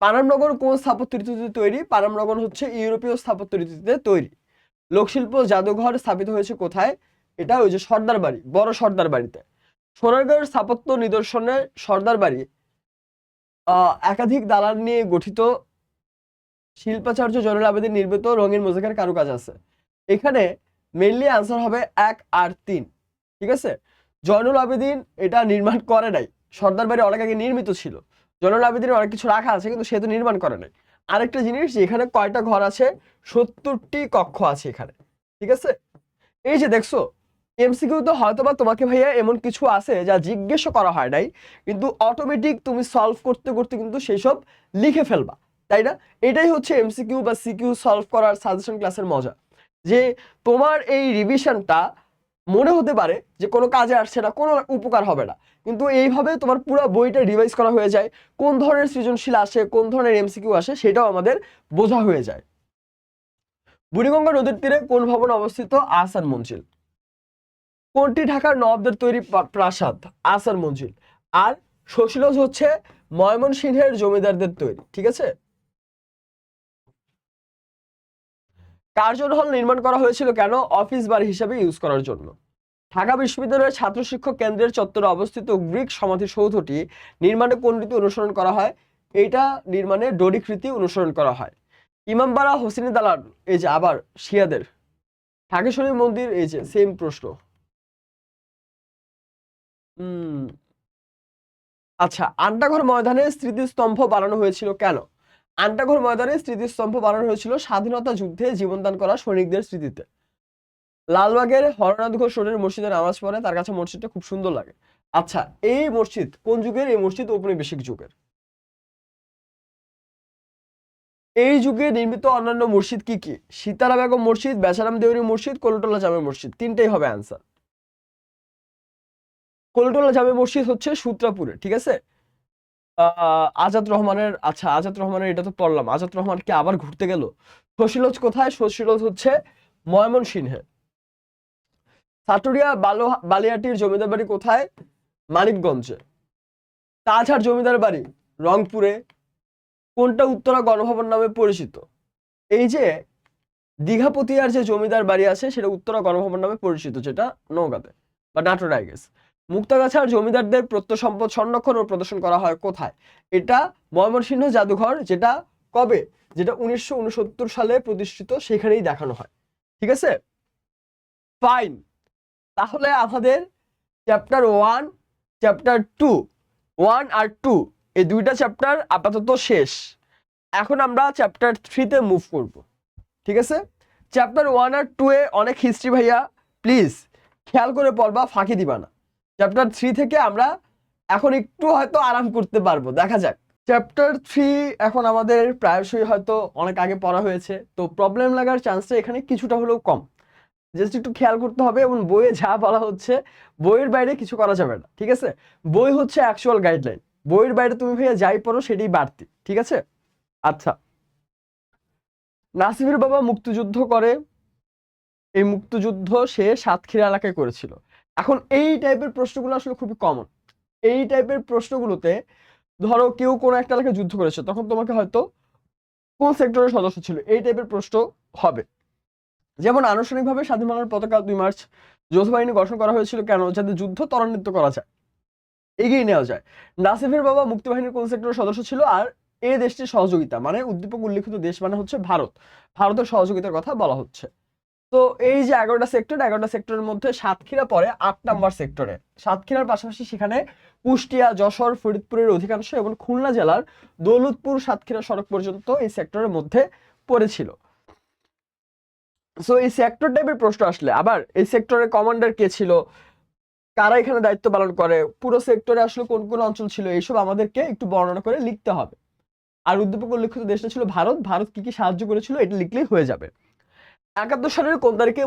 Speaker 1: পানামনগর কোন স্থাপত্য রীতিতে তৈরি? পানামনগর হচ্ছে ইউরোপীয় স্থাপত্য রীতিতে তৈরি। লোকশিল্প জাদুঘর স্থাপিত হয়েছে কোথায়? এটা ওই যে সর্দার বাড়ি, বড় সর্দার বাড়িতে। সোনারগাঁওয়ের স্থাপত্য নিদর্শনে সর্দার বাড়ি একাধিক দালান নিয়ে গঠিত শিল্পাচার্য জয়নুল আবেদীন নির্মিত রঙিন মোজাইকের কারুকাজ আছে। এখানে মেইনলি আনসার হবে 1 আর 3, ঠিক আছে। জয়নুল আবেদীন এটা নির্মাণ করে নাই, সর্দার বাড়ি অনেক আগে নির্মিত ছিল। জয়নুল আবেদীনের অনেক কিছু রাখা আছে, কিন্তু সে তো নির্মাণ করে নাই। আরেকটা জিনিস, যে এখানে কয়টা ঘর আছে? 70টি কক্ষ আছে এখানে, ঠিক আছে। এই যে দেখছো, এমসিকিউ তো হয়তোবা তোমাকে ভাইয়া এমন কিছু আছে যা জিজ্ঞেস করা হয় নাই, কিন্তু অটোমেটিক তুমি সলভ করতে করতে কিন্তু সেই সব লিখে ফেলবা, তাই না? এটাই হচ্ছে এমসিকিউ বা সিকিউ সলভ করার সাজেশন ক্লাসের মজা, যে তোমার এই রিভিশনটা মনে হতে পারে যে কোনো কাজে আসছে না, কোনো উপকার হবে না, কিন্তু এইভাবে তোমার পুরো বইটা রিভাইজ করা হয়ে যায়। কোন ধরনের সৃজনশীল আসে, কোন ধরনের এমসিকিউ আসে, সেটাও আমাদের বোঝা হয়ে যায়। বুড়িগঙ্গা নদীর তীরে কোন ভবন অবস্থিত? আহসান মঞ্জিল। কোনটি ঢাকার নবাবদের তৈরি প্রাসাদ? আহসান মঞ্জিল। আর শশীলজ হচ্ছে ময়মনসিংহের জমিদারদের তৈরি, ঠিক আছে। কার্জন হল নির্মাণ করা হয়েছিল কেন? অফিস বাড়ি হিসেবে ইউজ করার জন্য। ঢাকা বিশ্ববিদ্যালয়ের ছাত্র শিক্ষক কেন্দ্রের চত্বরে অবস্থিত গ্রিক সমাধিসৌধটি নির্মাণে কোন রীতি অনুসরণ করা হয়? এইটা নির্মাণে ডোরিক রীতি অনুসরণ করা হয়। ইমামবাড়া, হোসেনি দালান, এই যে আবার শিয়াদের। ঢাকেশ্বরী মন্দির, এই যে সেম প্রশ্ন। আচ্ছা, আন্টাঘর ময়দানে স্মৃতিস্তম্ভ বানানো হয়েছিল কেন? আন্টাঘর ময়দানে স্মৃতিস্তম্ভ বানানো হয়েছিল স্বাধীনতা যুদ্ধে জীবনদান করা সৈনিকদের স্মৃতিতে। লালবাগের হরনাথ ঘোষ রোডের মসজিদে নামাজ পড়ে, তার কাছে মসজিদটা খুব সুন্দর লাগে। আচ্ছা, এই মসজিদ কোন যুগের? এই মসজিদ ঔপনিবেশিক যুগের। এই যুগে নির্মিত অন্যান্য মসজিদ কি কি? সীতারা বেগম মসজিদ, বেচারাম দেউরি মসজিদ, কলুটোলা জামে মসজিদ। তিনটেই হবে আনসার। কলুটোলা জামে মসজিদ হচ্ছে সূত্রাপুরে, ঠিক আছে। আজাদ রহমানের, আচ্ছা আজাদ রহমানের এটা তো পড়লাম, আজাদ রহমান কি আবার ঘুরতে গেল? শশীলজ কোথায়? শশীলজ হচ্ছে ময়মনসিংহে। সাটুরিয়া বালিয়াটির জমিদার বাড়ি কোথায়? মানিকগঞ্জে। তাজহাট জমিদার বাড়ি রংপুরে। কোনটা উত্তরা গণভবন নামে পরিচিত? এই যে দীঘাপতিয়ার যে জমিদার বাড়ি আছে সেটা উত্তরা গণভবন নামে পরিচিত, যেটা নওগাঁতে বা নাটোরে আই গেস। মুক্তাগাছার জমিদারদের প্রত্যসম্পদ সংরক্ষণ ও প্রদর্শন করা হয় কোথায়? এটা ময়মনসিংহ জাদুঘর, যেটা কবে? যেটা 1969 সালে প্রতিষ্ঠিত, সেখানেই দেখানো হয়, ঠিক আছে। ফাইন, তাহলে আমাদের চ্যাপ্টার 1, চ্যাপ্টার 2, 1 আর 2 এই দুইটা চ্যাপ্টার আপাতত শেষ। এখন আমরা চ্যাপ্টার 3-তে মুভ করব, ঠিক আছে। চ্যাপ্টার 1 আর 2 এ অনেক হিস্ট্রি ভাইয়া, প্লিজ খেয়াল করে পড়বা, ফাঁকি দিবা না। চ্যাপ্টার 3 থেকে আমরা এখন একটু হয়তো আরাম করতে পারবো, দেখা যাক। চ্যাপ্টার 3 এখন আমাদের প্রায়শই হয়তো অনেক আগে পড়া হয়েছে, তো প্রবলেম লাগার চান্সটা এখানে কিছুটা হলেও কম। জাস্ট একটু খেয়াল করতে হবে, এবং বইয়ে যা বলা হচ্ছে বইয়ের বাইরে কিছু করা যাবে না, ঠিক আছে। বই হচ্ছে অ্যাকচুয়াল গাইডলাইন, বইয়ের বাইরে তুমি ভাইয়া যাই পড়ো সেটাই বাড়তি, ঠিক আছে। আচ্ছা, নাসিমের বাবা মুক্তিযুদ্ধ করে, এই মুক্তিযুদ্ধ সে সাতক্ষীরা এলাকায় করেছিল। এখন এই টাইপের প্রশ্নগুলো আসলে খুবই কমন। এই টাইপের প্রশ্নগুলোতে ধরো কেউ কোনো একটা এলাকায় যুদ্ধ করেছে, তখন তোমাকে হয়তো কোন সেক্টরের সদস্য ছিল, এই টাইপের প্রশ্ন হবে। যেমন আনুষ্ঠানিকভাবে স্বাধীন বাংলার পতাকা 2 মার্চ যৌথ বাহিনী গঠন করা হয়েছিল কেন? যাতে যুদ্ধ ত্বরান্বিত করা যায়, এগিয়ে নেওয়া যায়। নাসিফের বাবা মুক্তিবাহিনীর কোন সেক্টরের সদস্য ছিল? আর এই দেশটির সহযোগিতা, মানে উদ্দীপক উল্লিখিত দেশ মানে হচ্ছে ভারত, ভারতের সহযোগিতার কথা বলা হচ্ছে। তো এই যে 11টা সেক্টর, 11টা সেক্টরের মধ্যে সাতক্ষীরা পড়ে 8 নাম্বার সেক্টরে। সাতক্ষীরার পাশাপাশি সেখানে কুষ্টিয়া, যশোর, ফরিদপুরের অধিকাংশ এবং খুলনা জেলার দৌলতপুর সাতক্ষীরা সড়ক পর্যন্ত এই সেক্টরের মধ্যে পড়েছিল। সো এই সেক্টর টাইপের প্রশ্ন আসলে, আবার এই সেক্টরের কমান্ডার কে ছিল, কারা এখানে দায়িত্ব পালন করে, পুরো সেক্টরে আসলে কোন কোন অঞ্চল ছিল, এইসব আমাদেরকে একটু বর্ণনা করে লিখতে হবে। আর উদ্দীপক উল্লেখিত দেশটা ছিল ভারত, ভারত কি কি সাহায্য করেছিল এটা লিখলেই হয়ে যাবে। 71 সালের কোন তারিখে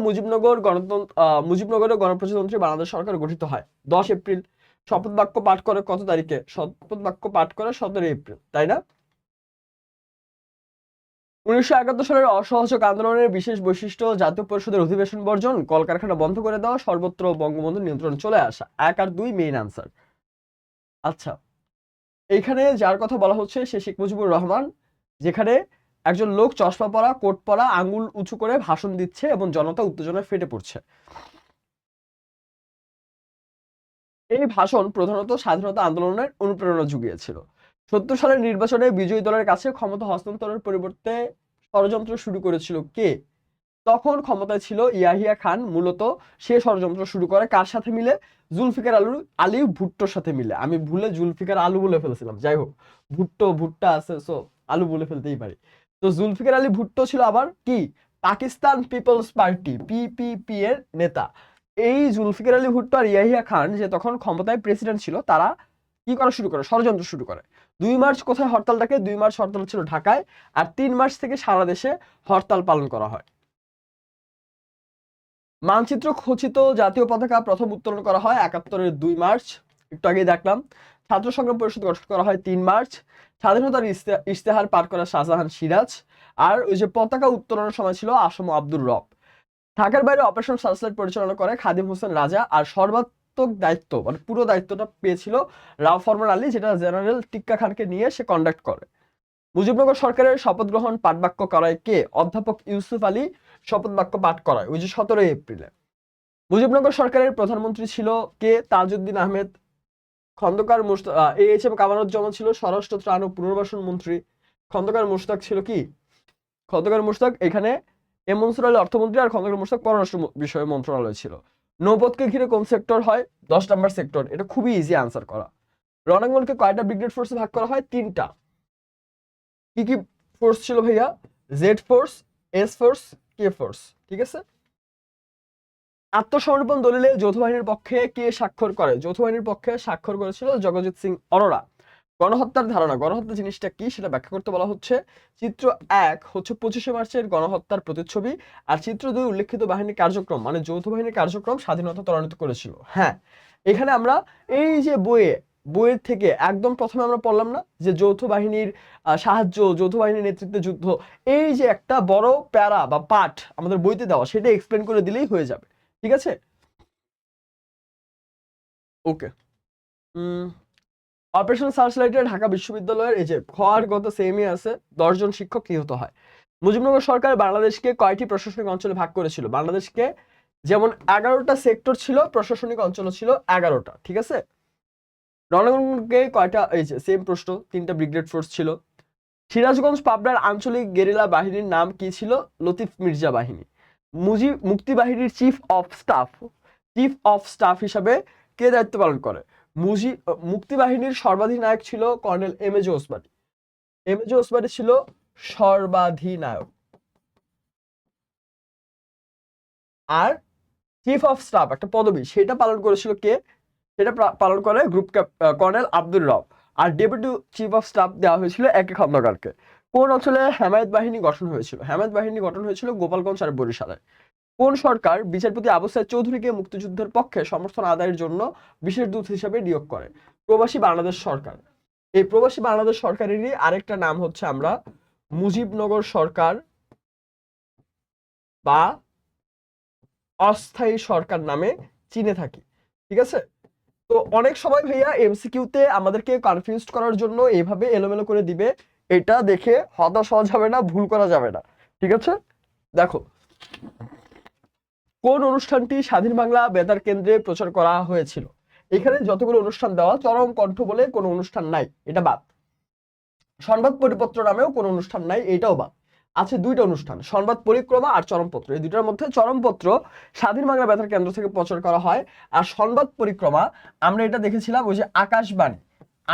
Speaker 1: মুজিবনগরের গণপ্রজাতন্ত্রী বাংলাদেশ সরকার গঠিত হয়? 10 এপ্রিল। শপথ বাক্য পাঠ করে কত তারিখে? শপথ বাক্য পাঠ করে 17 এপ্রিল, তাই না? 1971 সালের অসহযোগ আন্দোলনের বিশেষ বৈশিষ্ট্য জাতীয় পরিষদের অধিবেশন বর্জন, কলকারখানা বন্ধ করে দেওয়া, সর্বত্র বঙ্গবন্ধু নিয়ন্ত্রণ চলে আসা। 1 আর 2 মেইন আনসার। আচ্ছা, এইখানে যার কথা বলা হচ্ছে সে শেখ মুজিবুর রহমান, যেখানে একজন লোক চশমা পরা, কোট পরা, আঙ্গুল উঁচু করে ভাষণ দিচ্ছে এবং জনতা উত্তেজনায় ফেটে পড়ছে। এই ভাষণ প্রধানত স্বাধীনতা আন্দোলনের অনুপ্রেরণা জুগিয়েছিল। 70 সালের নির্বাচনে বিজয়ী দলের কাছে ক্ষমতা হস্তান্তরের পরিবর্তে ষড়যন্ত্র শুরু করেছিল কে? তখন ক্ষমতায় ছিল ইয়াহিয়া খান। মূলত সে ষড়যন্ত্র শুরু করে কার সাথে মিলে? জুলফিকার আলী ভুট্টোর সাথে মিলে। আমি ভুলে জুলফিকার আলু বলে ফেলেছিলাম, যাই হোক, ভুট্টা আছে, সো আলু বলে ফেলতেই পারি। তো জুলফিকার আলী ভুট্টো ছিল আবার কি? পাকিস্তান পিপলস পার্টি পিপিপি এর নেতা। এই জুলফিকার আলী ভুট্টো আর ইয়াহিয়া খান যে তখন ক্ষমতায় প্রেসিডেন্ট ছিল, তারা কি করা শুরু করে? ষড়যন্ত্র শুরু করে। 2 মার্চ কোথায় হরতাল ডাকে? 2 মার্চ হরতাল ছিল ঢাকায়। আর 3 মার্চ থেকে সারা দেশে হরতাল পালন করা হয়। মানচিত্র খচিত জাতীয় পতাকা প্রথম উত্তোলন করা হয় 71-এর 2 মার্চ, একটু আগেই দেখলাম। ছাত্র সংগ্রাম পরিষদ গঠন করা হয় 3 মার্চ। স্বাধীনতার ইশতেহার পাঠ করা শাহজাহান সিরাজ। আর ওই যে পতাকা উত্তোলনের সময় ছিল আসম আব্দুর রব। ঢাকার বাইরে অপারেশন সার্চলাইট পরিচালনা করে খাদিম হোসেন রাজা। আর সর্বাত্মক দায়িত্ব মানে পুরো দায়িত্বটা পেয়েছিল রাও ফরমান আলী, যেটা জেনারেল টিক্কা খানকে নিয়ে সে কন্ডাক্ট করে। মুজিবনগর সরকারের শপথ গ্রহণ পাঠ বাক্য করায় কে? অধ্যাপক ইউসুফ আলী শপথ বাক্য পাঠ করায় ওই যে 17 এপ্রিলে। মুজিবনগর সরকারের প্রধানমন্ত্রী ছিল কে? তাজউদ্দিন আহমেদ। খন্দকার AHM কামারুজ্জামান ছিল স্বরাষ্ট্র ত্রাণ ও পুনর্বাসন মন্ত্রী। খন্দকার মোশতাক ছিল কি? খন্দকার মোশতাক এখানে এম মনসুর আলী অর্থমন্ত্রী, আর খন্দকার মোশতাক পররাষ্ট্র বিষয় মন্ত্রণালয় ছিল। নৌপথকে ঘিরে কোন সেক্টর হয়? 10 নম্বর সেক্টর। এটা খুবই ইজি আনসার করা। রণাঙ্গনকে কয়টা ব্রিগেড ফোর্সে ভাগ করা হয়? 3টা। কি কি ফোর্স ছিল ভাইয়া? Z force, S force, K force, ঠিক আছে। আত্মসমর্পণ দলিলে যৌথ বাহিনীর পক্ষে কে স্বাক্ষর করে? যৌথ বাহিনীর পক্ষে স্বাক্ষর করেছিল জগজিৎ সিং অরোরা। গণহত্যার ধারণা, গণহত্যা জিনিসটা কি সেটা ব্যাখ্যা করতে বলা হচ্ছে। চিত্র 1 হচ্ছে 25শে মার্চের গণহত্যার প্রতিচ্ছবি। আর চিত্র 2 উল্লেখিত বাহিনীর কার্যক্রম মানে যৌথ বাহিনীর কার্যক্রম স্বাধীনতা ত্বরান্বিত করেছিল। হ্যাঁ, এখানে আমরা এই যে বইয়ের থেকে একদম প্রথমে আমরা পড়লাম না যে যৌথ বাহিনীর সাহায্য, যৌথ বাহিনীর নেতৃত্বে যুদ্ধ, এই যে একটা বড় প্যারা বা পাঠ আমাদের বইতে দেওয়া, সেটা এক্সপ্লেন করে দিলেই হয়ে যাবে, ঠিক আছে। ওকে। অপারেশন সার্চলাইটে ঢাকা বিশ্ববিদ্যালয়ের এই যে খ আর গত সেমই আছে, 10 জন শিক্ষক নিহত হয়। মুজিবনগর সরকার বাংলাদেশকে কয়টি প্রশাসনিক অঞ্চলে ভাগ করেছিল? বাংলাদেশকে যেমন 11টা সেক্টর ছিল, প্রশাসনিক অঞ্চল ছিল 11টা, ঠিক আছে। রণাঙ্গনকে কয়টা, এই যে সেম প্রশ্ন, 3টা ব্রিগেড ফোর্স ছিল। সিরাজগঞ্জ পাবনার আঞ্চলিক গেরিলা বাহিনীর নাম কি ছিল? লতিফ মির্জা বাহিনী। মুক্তি বাহিনীর চিফ অফ স্টাফ হিসাবে কে দায়িত্ব পালন করে? মুক্তি বাহিনীর সর্বাধিনায়ক ছিল কর্নেল এমএজে ওসমানী। এমএজে ওসমানী ছিল সর্বাধিনায়ক। আর চিফ অফ স্টাফ একটা পদবি, সেটা পালন করেছিল কে? সেটা পালন করে কর্নেল আব্দুর রব। আর ডেপুটি চিফ অফ স্টাফ দেওয়া হয়েছিল একে খন্দকারকে। কোন অঞ্চলে হেমায়েত বাহিনী গঠন হয়েছিল? হেমায়েত বাহিনী গঠন হয়েছিল গোপালগঞ্জ আর বরিশালে। কোন সরকার বিচারপতি আবু সাইদ চৌধুরীকে মুক্তিযুদ্ধের পক্ষে সমর্থন আদায়ের জন্য বিশেষ দূত হিসেবে নিয়োগ করে? প্রবাসী বাংলাদেশ সরকার। এই প্রবাসী বাংলাদেশ সরকারেরই আরেকটা নাম হচ্ছে আমরা মুজিবনগর সরকার বা অস্থায়ী সরকার নামে চিনে থাকি, ঠিক আছে। তো অনেক সময় ভাইয়া এমসিকিউতে আমাদেরকে কনফিউজ করার জন্য এইভাবে এলোমেলো করে দিবে, এটা দেখে হতাশ হওয়া যাবে না, ভুল করা যাবে না, ঠিক আছে। দেখো, কোন অনুষ্ঠানটি স্বাধীন বাংলা বেতার কেন্দ্রে প্রচার করা হয়েছিল? এখানে যতগুলো অনুষ্ঠান দেওয়া, চরম কণ্ঠ বলে কোনো অনুষ্ঠান নাই, এটা বাদ। সংবাদ পরিপত্র নামেও কোনো অনুষ্ঠান নাই, এটাও বাদ। আছে 2টা অনুষ্ঠান, সংবাদ পরিক্রমা আর চরমপত্র। এই 2টার মধ্যে চরমপত্র স্বাধীন বাংলা বেতার কেন্দ্র থেকে প্রচার করা হয়। আর সংবাদ পরিক্রমা আমরা এটা দেখেছিলাম ওই যে আকাশবাণী,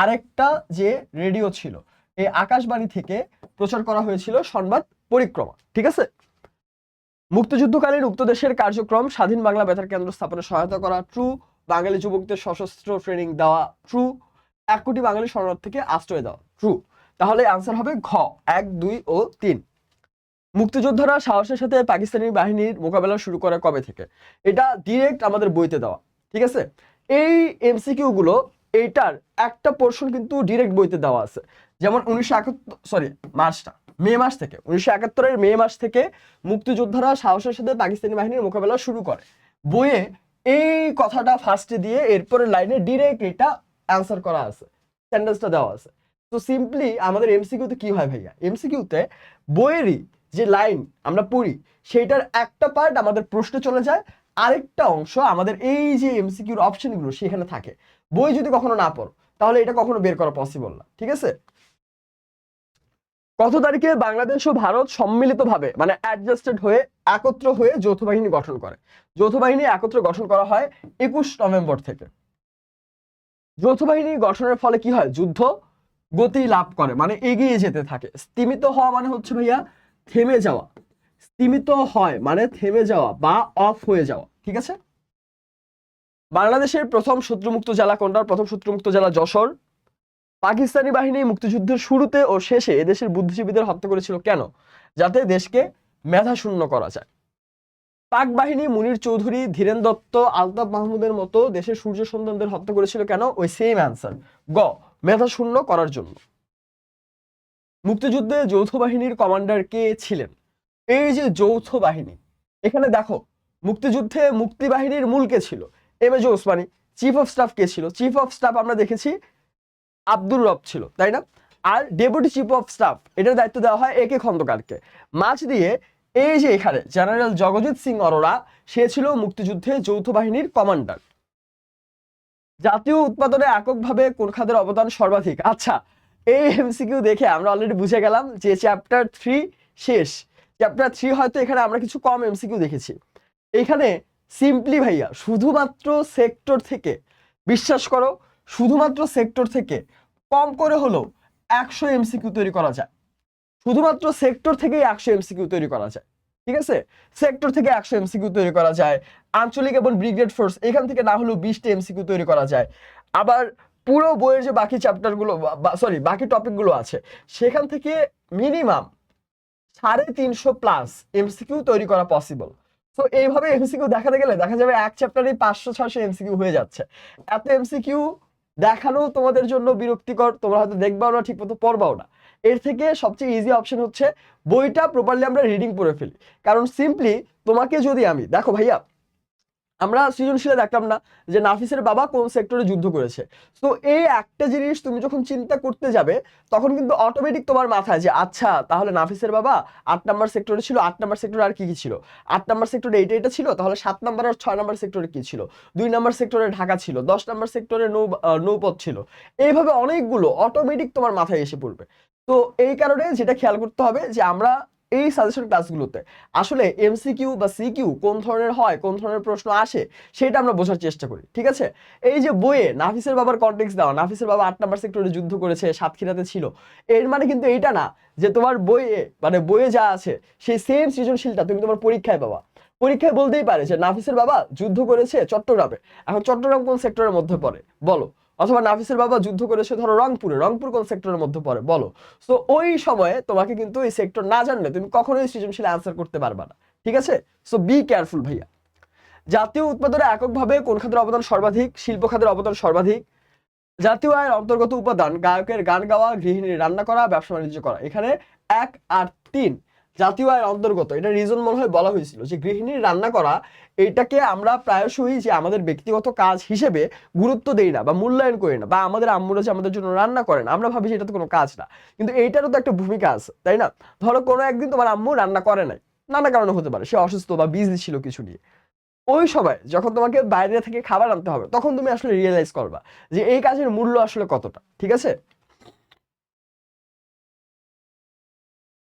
Speaker 1: আরেকটা যে রেডিও ছিল, এই আকাশবাণী থেকে প্রচার করা হয়েছিল সংবাদ পরিক্রমা, ঠিক আছে। মুক্তিযুদ্ধকালীন উক্ত দেশের কার্যক্রম স্বাধীন বাংলা বেতার কেন্দ্র স্থাপনে সহায়তা করা, ট্রু। বাঙালি যুবকদের সশস্ত্র ট্রেনিং দেওয়া, ট্রু। 1 কোটি বাঙালি শরণার্থীকে আশ্রয় দেওয়া, ট্রু। তাহলে আনসার হবে ঘ, 1, 2 ও 3। মুক্তিযোদ্ধারা সাহসের সাথে পাকিস্তানি বাহিনীর মোকাবেলা শুরু করে কবে থেকে? এটা ডিরেক্ট আমাদের বইতে দেওয়া, ঠিক আছে। এই এমসিকিউ গুলো, এইটার একটা পোর্শন কিন্তু ডিরেক্ট বইতে দেওয়া আছে। যেমন 1971 মে মাস থেকে মুক্তিযোদ্ধারা সাহসের সাথে পাকিস্তানি বাহিনীর মোকাবেলা শুরু করে। বইয়ে এই কথাটা ফার্স্টে দিয়ে এরপরে লাইনে ডিরেক্ট এটা অ্যান্সার করা আছে, সেন্টেন্সটা দেওয়া আছে। তো সিম্পলি আমাদের এমসিকিউতে কি হয় ভাইয়া, এমসিকিউতে বইয়েরই যে লাইন আমরা পড়ি সেইটার একটা পার্ট আমাদের প্রশ্নে চলে যায়, আরেকটা অংশ আমাদের এই যে এমসিকিউর অপশনগুলো সেখানে থাকে। বই যদি কখনো না পড়ো তাহলে এটা কখনো বের করা পসিবল না, ঠিক আছে। কত তারিখে বাংলাদেশ ও ভারত সম্মিলিতভাবে মানে অ্যাডজাস্টেড হয়ে একত্র হয়ে যৌথ বাহিনী গঠন করে? যৌথ বাহিনী একত্র গঠন করা হয় 21 নভেম্বর থেকে। যৌথ বাহিনী গঠনের ফলে কি হয়? যুদ্ধ গতি লাভ করে, মানে এগিয়ে যেতে থাকে। স্তিমিত হওয়া মানে হচ্ছে ভাইয়া থেমে যাওয়া, স্তিমিত হয় মানে থেমে যাওয়া বা অফ হয়ে যাওয়া, ঠিক আছে। বাংলাদেশের প্রথম শত্রুমুক্ত জেলা কোনটা? প্রথম শত্রুমুক্ত জেলা যশোর। পাকিস্তানি বাহিনী মুক্তিযুদ্ধের শুরুতে ও শেষে এদেশের বুদ্ধিজীবীদের হত্যা করেছিল কেন? যাতে দেশকে মেধা শূন্য করা যায়। পাক বাহিনী মুনির চৌধুরী, ধীরেন দত্ত, আলতাফ মাহমুদের মতো দেশের সূর্য সন্তানদের হত্যা করেছিল কেন? ওই সেম অ্যান্সার, গ, মেধা শূন্য করার জন্য। মুক্তিযুদ্ধে যৌথ বাহিনীর কমান্ডার কে ছিলেন? এই যে যৌথ বাহিনী, এখানে দেখো মুক্তিযুদ্ধে মুক্তি বাহিনীর মূল কে ছিল? MAJ Osmani. Chief of staff কে ছিল? চিফ অফ স্টাফ আমরা দেখেছি আব্দুর রব ছিল, তাই না? আর ডেপুটি চিফ অফ স্টাফ এটার দায়িত্ব দেওয়া হয় AK খন্দকারকে। মাঝ দিয়ে এই যে এখানে জেনারেল জগজিৎ সিং অরোরা, সে ছিল মুক্তিযুদ্ধে যৌথ বাহিনীর কমান্ডার। জাতীয় উৎপাদনে এককভাবে কোন খাতের অবদান সর্বাধিক? আচ্ছা, এই এমসিকিউ দেখে আমরা অলরেডি বুঝে গেলাম যে চ্যাপ্টার 3 শেষ। চ্যাপ্টার 3 হয়তো এখানে আমরা কিছু কম এমসিকিউ দেখেছি। এখানে সিম্পলি ভাইয়া শুধুমাত্র সেক্টর থেকে, বিশ্বাস করো, শুধুমাত্র সেক্টর থেকে কম করে হলেও 100 এমসিকিউ তৈরি করা যায়। শুধুমাত্র সেক্টর থেকেই 100 এমসিকিউ তৈরি করা যায়, ঠিক আছে। সেক্টর থেকে 100 এমসিকিউ তৈরি করা যায়। আঞ্চলিক এবং ব্রিগেড ফোর্স এখান থেকে না হলেও 20টা এমসিকিউ তৈরি করা যায়। আবার পুরো বইয়ের যে বাকি চ্যাপ্টারগুলো, সরি বাকি টপিকগুলো আছে সেখান থেকে মিনিমাম 350+ এমসিকিউ তৈরি করা পসিবল। তো এইভাবে এমসিকিউ দেখাতে গেলে দেখা যাবে এক চ্যাপ্টারে 500-600 এমসিকিউ হয়ে যাচ্ছে। এত এমসিকিউ দেখানো তোমাদের জন্য বিরক্তিকর, তোমরা হয়তো দেখবাও না, ঠিক মতো পড়বাও না। এর থেকে সবচেয়ে ইজি অপশন হচ্ছে বইটা প্রপারলি আমরা রিডিং করে ফেলি। কারণ সিম্পলি তোমাকে যদি আমি, দেখো ভাইয়া, আমরা সৃজনশীলে দেখলাম না যে নাফিসের বাবা কোন সেক্টরে যুদ্ধ করেছে। তো এই একটা জিনিস তুমি যখন চিন্তা করতে যাবে তখন কিন্তু অটোমেটিক তোমার মাথায় যে আচ্ছা তাহলে নাফিসের বাবা 8 নম্বর সেক্টরে ছিল, 8 নম্বর সেক্টরে আর কি কি ছিল, 8 নম্বর সেক্টরে এটা ছিল, তাহলে 7 নম্বর আর 6 নম্বর সেক্টরে কি ছিল, 2 নম্বর সেক্টরে ঢাকা ছিল, 10 নম্বর সেক্টরে নৌপথ ছিল। এইভাবে অনেকগুলো অটোমেটিক তোমার মাথায় এসে পড়বে। তো এই কারণে যেটা খেয়াল করতে হবে যে আমরা এই সাজেশন ক্লাসগুলোতে আসলে এমসিকিউ বা সিকিউ কোন ধরনের হয়, কোন ধরনের প্রশ্ন আসে সেটা আমরা বোঝার চেষ্টা করি, ঠিক আছে। এই যে বইয়ে নাফিসের বাবার কনটেক্সট দেওয়া, নাফিসের বাবা 8 নম্বর সেক্টরে যুদ্ধ করেছে, সাতক্ষীরাতে ছিল, এর মানে কিন্তু এইটা না যে তোমার বইয়ে মানে বইয়ে যা আছে সেই সেম সৃজনশীলটা তুমি তোমার পরীক্ষায় পাবা। পরীক্ষায় বলতেই পারে যে নাফিসের বাবা যুদ্ধ করেছে চট্টগ্রামে, এখন চট্টগ্রাম কোন সেক্টরের মধ্যে পড়ে বলো, অথবা নাফিসের বাবা যুদ্ধ করেছে ধরো রংপুরে, রংপুর কোন সেক্টরের মধ্যে পড়ে বলো। সো ওই সময়ে তোমাকে কিন্তু এই সেক্টর না জানলে তুমি কখনোই সৃজনশীল অ্যান্সার করতে পারবে না, ঠিক আছে। সো বি কেয়ারফুল ভাইয়া। জাতীয় উৎপাদনে এককভাবে কোন খাতের অবদান সর্বাধিক? শিল্প খাতের অবদান সর্বাধিক। জাতীয় আয়ের অন্তর্গত উপাদান গায়কের গান গাওয়া, গৃহিণীর রান্না করা, ব্যবসা বাণিজ্য করা। এখানে 1 আর 3 জাতীয় আয়ের অন্তর্গত। এটা রিজন মনে হয় বলা হয়েছিল যে গৃহিণীর রান্না করা, এইটাকে আমরা প্রায়শই যে আমাদের ব্যক্তিগত কাজ হিসেবে গুরুত্ব দেই না বা মূল্যায়ন করি না, বা আমাদের আম্মুরা যে আমাদের জন্য রান্না করেন আমরা ভাবি যে এটা তো কোনো কাজ না, কিন্তু এইটারও তো একটা ভূমিকা আছে, তাই না? ধরো কোনো একদিন তোমার আম্মু রান্না করে নাই, নানা কারণে হতে পারে, সে অসুস্থ বা বিজি ছিল কিছু নিয়ে। ওই সময় যখন তোমাকে বাইরে থেকে খাবার আনতে হবে তখন তুমি আসলে রিয়েলাইজ করবা যে এই কাজের মূল্য আসলে কতটা, ঠিক আছে।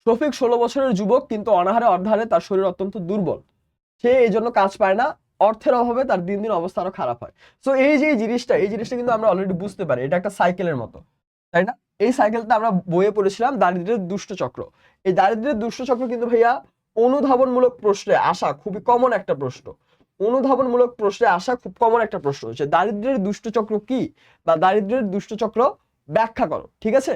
Speaker 1: শফিক 16 বছরের যুবক, কিন্তু অনাহারে অর্ধাহারে তার শরীর অত্যন্ত দুর্বল। সে এই জন্য কাজ পায় না, অর্থের অভাবে তার দিন দিন অবস্থা আরো খারাপ হয়। সো এই যে এই জিনিসটা কিন্তু আমরা অলরেডি বুঝতে পারি, এটা একটা সাইকেলের মতো, তাই না? এই সাইকেলটা আমরা বইয়ে পড়েছিলাম দারিদ্র্যের দুষ্ট চক্র। এই দারিদ্র্যের দুষ্ট চক্র কিন্তু ভাইয়া অনুধাবনমূলক প্রশ্নে আসা খুবই কমন একটা প্রশ্ন, অনুধাবনমূলক প্রশ্নে আসা খুব কমন একটা প্রশ্ন যে দারিদ্র্যের দুষ্টচক্র কি, বা দারিদ্র্যের দুষ্টচক্র ব্যাখ্যা করো। ঠিক আছে,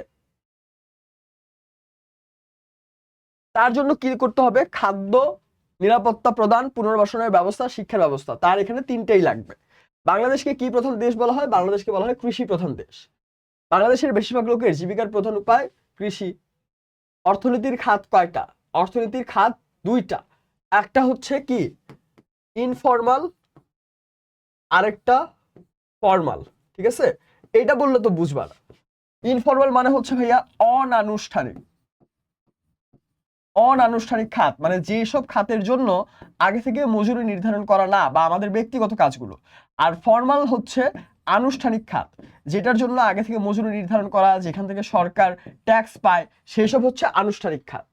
Speaker 1: তার জন্য কি করতে হবে? খাদ্য নিরাপত্তা প্রদান, পুনর্বাসনের ব্যবস্থা, শিক্ষার ব্যবস্থা। তার এখানে তিনটেই লাগবে। বাংলাদেশকে কি প্রধান দেশ বলা হয়? বাংলাদেশকে বলা হয় কৃষি প্রধান দেশ। বাংলাদেশের বেশিরভাগ লোকের জীবিকার প্রধান উপায় কৃষি। অর্থনীতির খাত কয়টা? অর্থনীতির খাত দুইটা, একটা হচ্ছে কি ইনফর্মাল, আরেকটা ফর্মাল। ঠিক আছে, এইটা বললে তো বুঝবা না। ইনফর্মাল মানে হচ্ছে ভাইয়া অনানুষ্ঠানিক, অনানুষ্ঠানিক খাত মানে যেসব খাতের জন্য আগে থেকে মজুরি নির্ধারণ করা না, বা আমাদের ব্যক্তিগত কাজগুলো। আর ফর্মাল হচ্ছে আনুষ্ঠানিক খাত, যেটার জন্য আগে থেকে মজুরি নির্ধারণ করা, যেখান থেকে সরকার ট্যাক্স পায়, সেসব হচ্ছে আনুষ্ঠানিক খাত।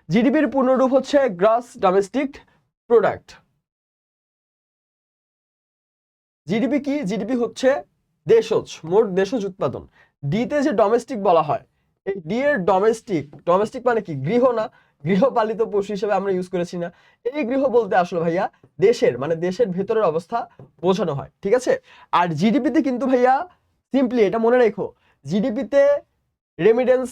Speaker 1: জিডিপির পূর্ণরূপ হচ্ছে গ্রস ডোমেস্টিক প্রোডাক্ট। জিডিপি কি? জিডিপি হচ্ছে দেশজ, মোট দেশজ উৎপাদন। ডিতে যে ডোমেস্টিক বলা হয়, এই ডি এর ডোমেস্টিক, ডোমেস্টিক মানে কি? গৃহ না, গৃহপালিত পশু হিসেবে আমরা ইউজ করেছি না। এই গৃহ বলতে আসলে ভাইয়া দেশের, মানে দেশের ভেতরের অবস্থা বোঝানো হয়। ঠিক আছে, আর জিডিপিতে কিন্তু ভাইয়া সিম্পলি এটা মনে রেখো, জিডিপিতে রেমিটেন্স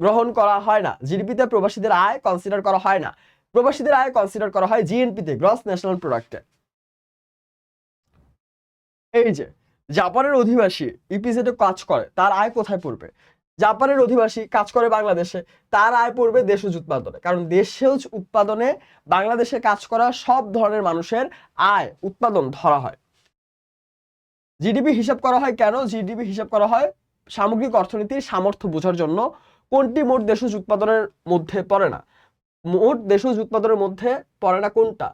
Speaker 1: গ্রহণ করা হয় না, জিডিপিতে প্রবাসীদের আয় কনসিডার করা হয় না। প্রবাসীদের আয় কনসিডার করা হয় জিএনপিতে, গ্রস ন্যাশনাল প্রোডাক্টে। এই যে জাপানের অধিবাসী ইপিজেডে কাজ করে, তার আয় কোথায় পড়বে? জাপানের অধিবাসী কাজ করে বাংলাদেশে, তার আয় পড়বে দেশজ উৎপাদনে, কারণ দেশজ উৎপাদনে বাংলাদেশে কাজ করা সব ধরনের মানুষের আয় উৎপাদন ধরা হয়। জিডিপি হিসাব করা হয় কেন? জিডিপি হিসাব করা হয় সামগ্রিক অর্থনীতির সামর্থ্য বোঝার জন্য। কোনটি মোট দেশজ উৎপাদনের মধ্যে পড়ে না? মোট দেশজ উৎপাদনের মধ্যে পড়ে না কোনটা?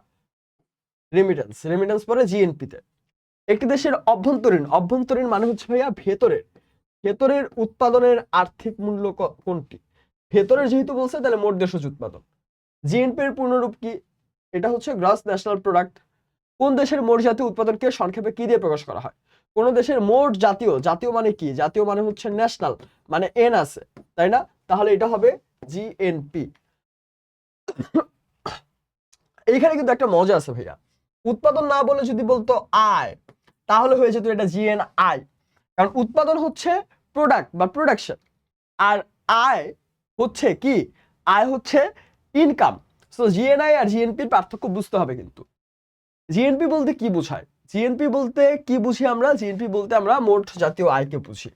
Speaker 1: রেমিটেন্স। রেমিটেন্স পড়ে জিএনপিতে। একটি দেশের অভ্যন্তরীণ, অভ্যন্তরীণ মানে হচ্ছে ভাইয়া ভেতরের, ভেতরের উৎপাদনের আর্থিক মূল্য কোনটি? ভেতরের যেহেতু বলছে তাহলে মোট দেশজ উৎপাদন। জিএনপি এর পূর্ণরূপ কি? এটা হচ্ছে গ্রস ন্যাশনাল প্রোডাক্ট। কোন দেশের মোট জাতীয় উৎপাদনকে সংক্ষেপে কি দিয়ে প্রকাশ করা হয়? কোন দেশের মোট জাতীয়, জাতীয় মানে কি? জাতীয় মানে হচ্ছে ন্যাশনাল, মানে এন আছে, তাই না? তাহলে এটা হবে জিএনপি। এইখানে কিন্তু একটা মজা আছে ভাইয়া, উৎপাদন না বলে যদি বলতো আয়, তাহলে হয়ে যেত এটা জিএনআই। কারণ উৎপাদন হচ্ছে প্রোডাক্ট বা প্রোডাকশন, আর আয় হচ্ছে কি? আয় হচ্ছে ইনকাম। সো জিএনআই আর জিএনপির পার্থক্য বুঝতে হবে কিন্তু। জিএনপি বলতে কি বোঝায়? জিএনপি বলতে কি বুঝি আমরা? জিএনপি বলতে আমরা মোট জাতীয় আয়কে বুঝি।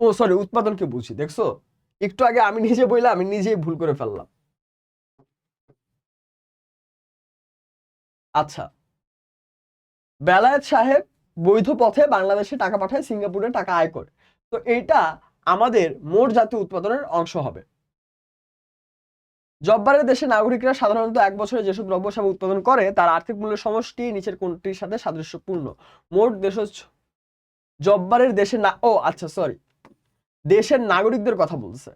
Speaker 1: ও সরি, উৎপাদনকে বুঝি। দেখছো, একটু আগে আমি নিজে বললাম, আমি নিজেই ভুল করে ফেললাম। আচ্ছা, বেলায়েত সাহেব বৈধ পথে বাংলাদেশে টাকা পাঠায়, সিঙ্গাপুরে টাকা আয় করে, তো এইটা আমাদের মোট জাতীয় উৎপাদনের অংশ হবে। জব্বারের দেশের নাগরিকরা সাধারণত এক বছরে যেসব দ্রব্য সেবা উৎপাদন করে তার আর্থিক মূল্যের সমষ্টি নিচের কোনটির সাথে সাদৃশ্যপূর্ণ? মোট দেশজ। জব্বারের দেশের না, ও আচ্ছা সরি, দেশের নাগরিকদের কথা বলছে।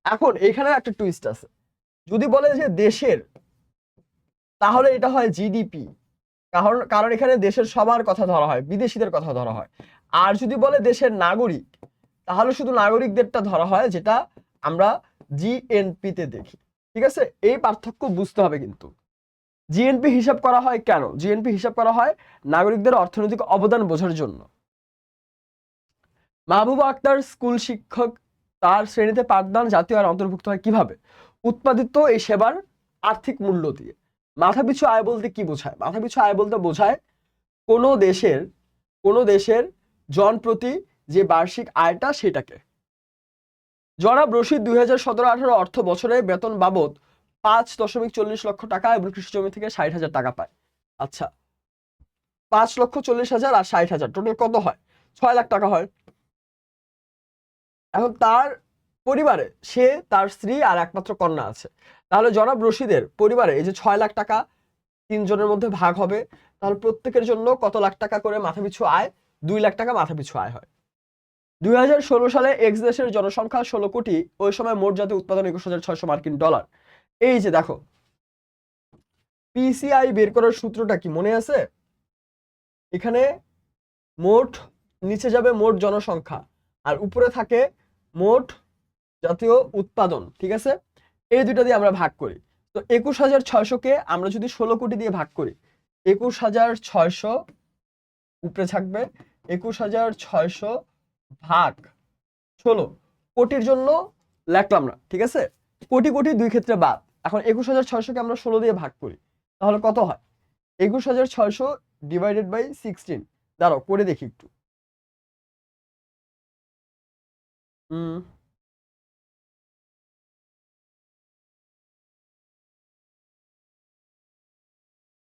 Speaker 1: এখন এখানে একটা টুইস্ট আছে, যদি বলে যে দেশের, তাহলে এটা হয় জিডিপি, কারণ কারণ এখানে দেশের সবার কথা ধরা হয়, বিদেশিদের কথা ধরা হয়। আর যদি বলে দেশের নাগরিক, তাহলে শুধু নাগরিকদেরটা ধরা হয়, যেটা আমরা জিএনপি তে দেখি। ঠিক আছে, এই পার্থক্য বুঝতে হবে কিন্তু। জিএনপি হিসাব করা হয় কেন? জিএনপি হিসাব করা হয় নাগরিকদের অর্থনৈতিক অবদান বোঝার জন্য। মাহবুবা আক্তার স্কুল শিক্ষক, তার শ্রেণীতে পাঠদান জাতীয় আয় অন্তর্ভুক্ত হয় কিভাবে? উৎপাদিত এই সেবার আর্থিক মূল্য দিয়ে। মাথাপিছু আয় বলতে কি বোঝায়? মাথাপিছু আয় বলতে বোঝায় কোনো দেশের, কোনো দেশের জনপ্রতি যে বার্ষিক আয়টা, সেটাকে। জনাব রশিদ 2017-18 অর্থ বছরে বেতন বাবদ 5.40 লক্ষ টাকা এবং কৃষি জমি থেকে 60,000 টাকা পায়। আচ্ছা, 5,40,000 আর 60,000 টোটাল কত হয়? 6 লাখ টাকা হয়। এখন তার পরিবারে সে, তার স্ত্রী আর একমাত্র কন্যা আছে। তাহলে জনাব রশিদের পরিবারে এই যে 6 লাখ টাকা তিনজনের মধ্যে ভাগ হবে, তাহলে প্রত্যেকের জন্য কত লাখ টাকা করে মাথাপিছু আয়? 2 লাখ টাকা মাথাপিছু আয় হয়। 2016 সালে এক্স দেশের জনসংখ্যা 16 কোটি, ওই সময় মোট জাতীয় উৎপাদন 21,600 মার্কিন ডলার। এই যে দেখো, পিসিআই বের করার সূত্রটা কি মনে আছে? এখানে মোট, নিচে যাবে মোট জনসংখ্যা, আর উপরে থাকে মোট জাতীয় উৎপাদন, ঠিক আছে, এই দুইটা দিয়ে আমরা ভাগ করি। তো 21,600-কে আমরা যদি 16 কোটি দিয়ে ভাগ করি, 21,600 উপরে থাকবে 21,600 ভাগ 16, কোটির জন্য লেখলাম না, ঠিক আছে, কোটি কোটি দুই ক্ষেত্রে বাদ। এখন 21,600-কে আমরা 16 দিয়ে ভাগ করি, তাহলে কত হয়? 21,600 ডিভাইডেড বাই 16, দাঁড়াও করে দেখি একটু।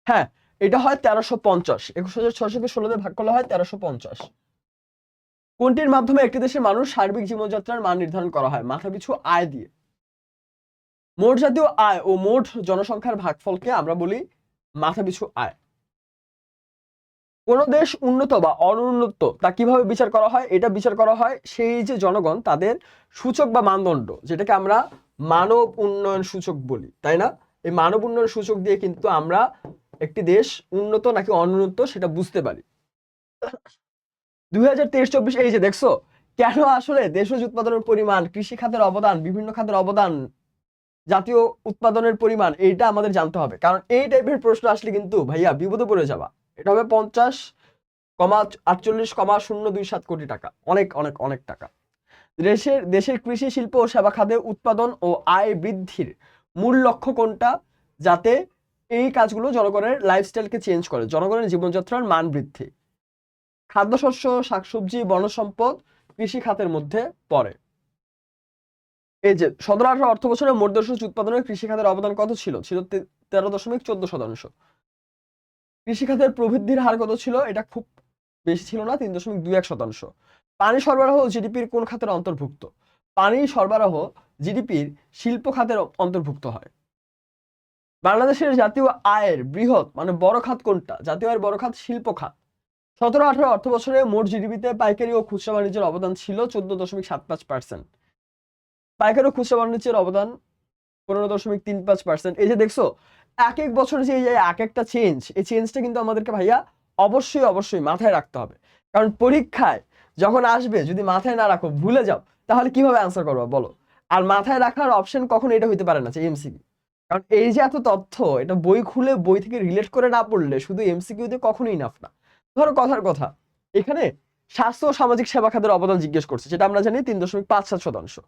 Speaker 1: হ্যাঁ, এটা হয় 1350। 21,600-কে 16 দিয়ে ভাগ করলে হয় 1350। কোনটির মাধ্যমে একটি দেশের মানুষ সার্বিক জীবনযাত্রার মান নির্ধারণ করা হয়? মাথাপিছু আয় দিয়ে। মোট জাতীয় আয় ও মোট জনসংখ্যার ভাগফলকে আমরা বলি মাথাপিছু আয়। কোন দেশ উন্নত বা অনুন্নত তা কিভাবে বিচার করা হয়? এটা বিচার করা হয় সেই যে জনগণ, তাদের সূচক বা মানদণ্ড, যেটাকে আমরা মানব উন্নয়ন সূচক বলি, তাই না? এই মানব উন্নয়ন সূচক দিয়ে কিন্তু আমরা একটি দেশ উন্নত নাকি অনুন্নত সেটা বুঝতে পারি। 2023-24 এই যে দেখছো, কেন আসলে দেশজ উৎপাদনের পরিমাণ, কৃষি খাতের অবদান, বিভিন্ন খাতের অবদান, জাতীয় উৎপাদনের পরিমাণ, এইটা আমাদের জানতে হবে। কারণ এই টাইপের প্রশ্ন আসলে কিন্তু ভাইয়া বিপদে পড়ে যাবা। এটা হবে 50,48,027 কোটি টাকা, অনেক অনেক অনেক টাকা। দেশের কৃষি শিল্প ও সেবা খাতে উৎপাদন ও আয় বৃদ্ধির মূল লক্ষ্য কোনটা? যাতে এই কাজগুলো জনগণের লাইফস্টাইলকে চেঞ্জ করে, জনগণের জীবনযাত্রার মান বৃদ্ধি। খাদ্যশস্য, শাকসবজি, বনসম্পদ কৃষি খাতের মধ্যে পড়ে। এই যে 17-18 অর্থ বছরে মোট দেশজ উৎপাদনে কৃষি খাতের অবদান কত ছিল? 13.14%। কৃষি খাতের প্রবৃদ্ধির হার কত ছিল? এটা খুব বেশি ছিল না, 3.21%। পানি সরবরাহ জিডিপির কোন খাতের অন্তর্ভুক্ত? পানি সরবরাহ জিডিপির শিল্প খাতের অন্তর্ভুক্ত হয়। বাংলাদেশের জাতীয় আয়ের বৃহৎ মানে বড় খাত কোনটা? জাতীয় আয়ের বড় খাত শিল্প খাত। 17-18 অর্থ বছরে মোট জিডিপিতে পাইকারি ও খুচরা বাণিজ্যের অবদান ছিল 14.75%। পাইকারি ও খুচরা বাণিজ্যের অবদান 15.35%। এই যে দেখছো, এক এক বছরে যে এক একটা চেঞ্জ, এই চেঞ্জটা কিন্তু আমাদেরকে ভাইয়া অবশ্যই অবশ্যই মাথায় রাখতে হবে। কারণ পরীক্ষায় যখন আসবে যদি মাথায় না রাখো, ভুলে যাও, তাহলে কিভাবে আনসার করবা বলো? আর মাথায় রাখার অপশন কখনো এটা হইতে পারে না যে এমসিকিউ। কারণ এই যে এত তথ্য, এটা বই খুলে বই থেকে রিলেট করে না পড়লে শুধু এমসিকিউ দিয়ে কখনোই ইনাফ না। ধরো কথার কথা, এখানে স্বাস্থ্য ও সামাজিক সেবা খাতের অবদান জিজ্ঞেস করছে, যেটা আমরা জানি 3.57%।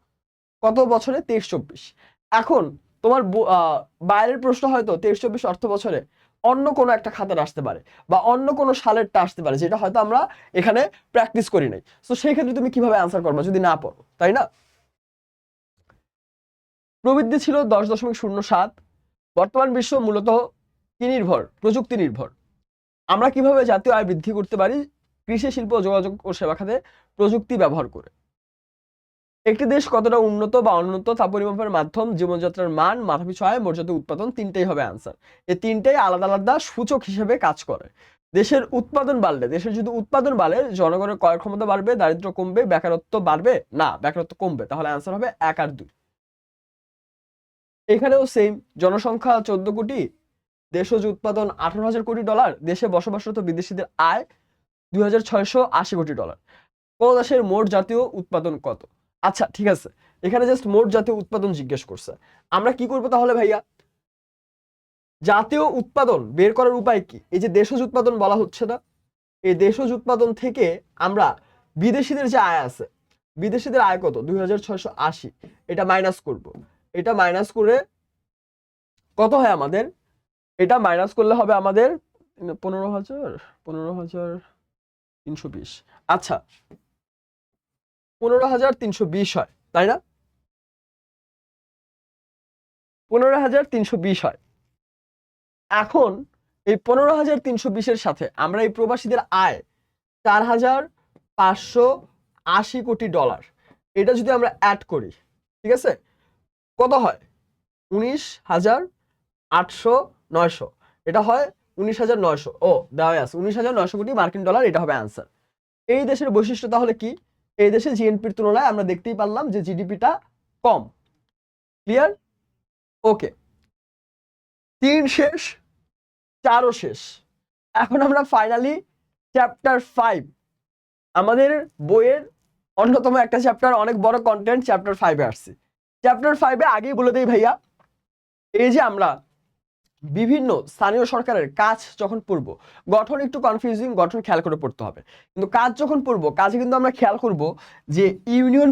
Speaker 1: কত বছরে? 23-24। এখন তোমার বাইরের প্রশ্ন হয়তো 23-24 অর্থ বছরে অন্য কোনো একটা খাতের আসতে পারে, বা অন্য কোনো সালেরটা আসতে পারে, যেটা হয়তো আমরা এখানে প্র্যাকটিস করি নাই। তো সেই ক্ষেত্রে তুমি কিভাবে আনসার করবে যদি না পড়ো, তাই না? প্রবৃদ্ধি ছিল 10.07। বর্তমান বিশ্ব মূলত কি নির্ভর? প্রযুক্তি নির্ভর। আমরা কিভাবে জাতীয় আয় বৃদ্ধি করতে পারি? কৃষি, শিল্প, যোগাযোগ ও সেবা খাতে প্রযুক্তি ব্যবহার করে। একটি দেশ কতটা উন্নত বা অনুন্নত তা পরিমাপের মাধ্যম জীবনযাত্রার মান, মাথাপিছু আয়, মর্যাদা, উৎপাদন, তিনটেই হবে আনসার। এই তিনটেই আলাদা আলাদা সূচক হিসেবে কাজ করে। দেশের উৎপাদন বাড়লে, দেশের যদি উৎপাদন বাড়ে, জনগণের ক্রয় ক্ষমতা বাড়বে, দারিদ্র্য কমবে, বেকারত্ব বাড়বে না, বেকারত্ব কমবে। তাহলে আনসার হবে 1 আর 2। এখানেও সেম, জনসংখ্যা 14 কোটি, দেশজ উৎপাদন $18,000 কোটি, দেশে বসবাসরত বিদেশিদের আয় $2,680 কোটি। কোন দেশের মোট জাতীয় উৎপাদন কত? আচ্ছা ঠিক আছে, এখানে জাস্ট মোট জাতীয় উৎপাদন জিজ্ঞেস করছে। আমরা কি করবো তাহলে ভাইয়া? জাতীয় উৎপাদন বের করার উপায় কি? এই যে দেশজ উৎপাদন বলা হচ্ছে না, এই দেশজ উৎপাদন থেকে আমরা বিদেশিদের যে আয় আছে, বিদেশিদের আয় কত? 2,680, এটা মাইনাস করব। এটা মাইনাস করে কত হয় আমাদের? এটা মাইনাস করলে হবে আমাদের 15,320। আচ্ছা, 15,320 হয়, তাই না? 15,320 হয়। এখন এই 15,320-এর সাথে আমরা এই প্রবাসীদের আয় $4,580 কোটি, এটা যদি আমরা অ্যাড করি, ঠিক আছে, কত হয়? 19,800-900, এটা হয় 19,900। ও দেওয়া আছে 19,900 কোটি মার্কিন ডলার, এটা হবে আনসার। এই দেশের বৈশিষ্ট্য তাহলে কি? এই দেশে জিএনপির তুলনায় আমরা দেখতেই পারলাম যে জিডিপিটা কম। ক্লিয়ার? ওকে, 3 শেষ, 4ও শেষ। এখন আমরা ফাইনালি চ্যাপ্টার 5 আমাদের বইয়ের অন্যতম একটা চ্যাপ্টার, অনেক বড় কন্টেন্ট, চ্যাপ্টার 5-এ আসছি। চ্যাপ্টার 5-এ আগেই বলে দেই ভাইয়া, এই যে আমরা বিভিন্ন স্থানীয় সরকারের কাজ যখন পড়বো, গঠন একটু কনফিউজিং, গঠন খেয়াল করে পড়তে হবে, কিন্তু কাজ যখন পড়বো কাজে কিন্তু আমরা খেয়াল করব যে ইউনিয়ন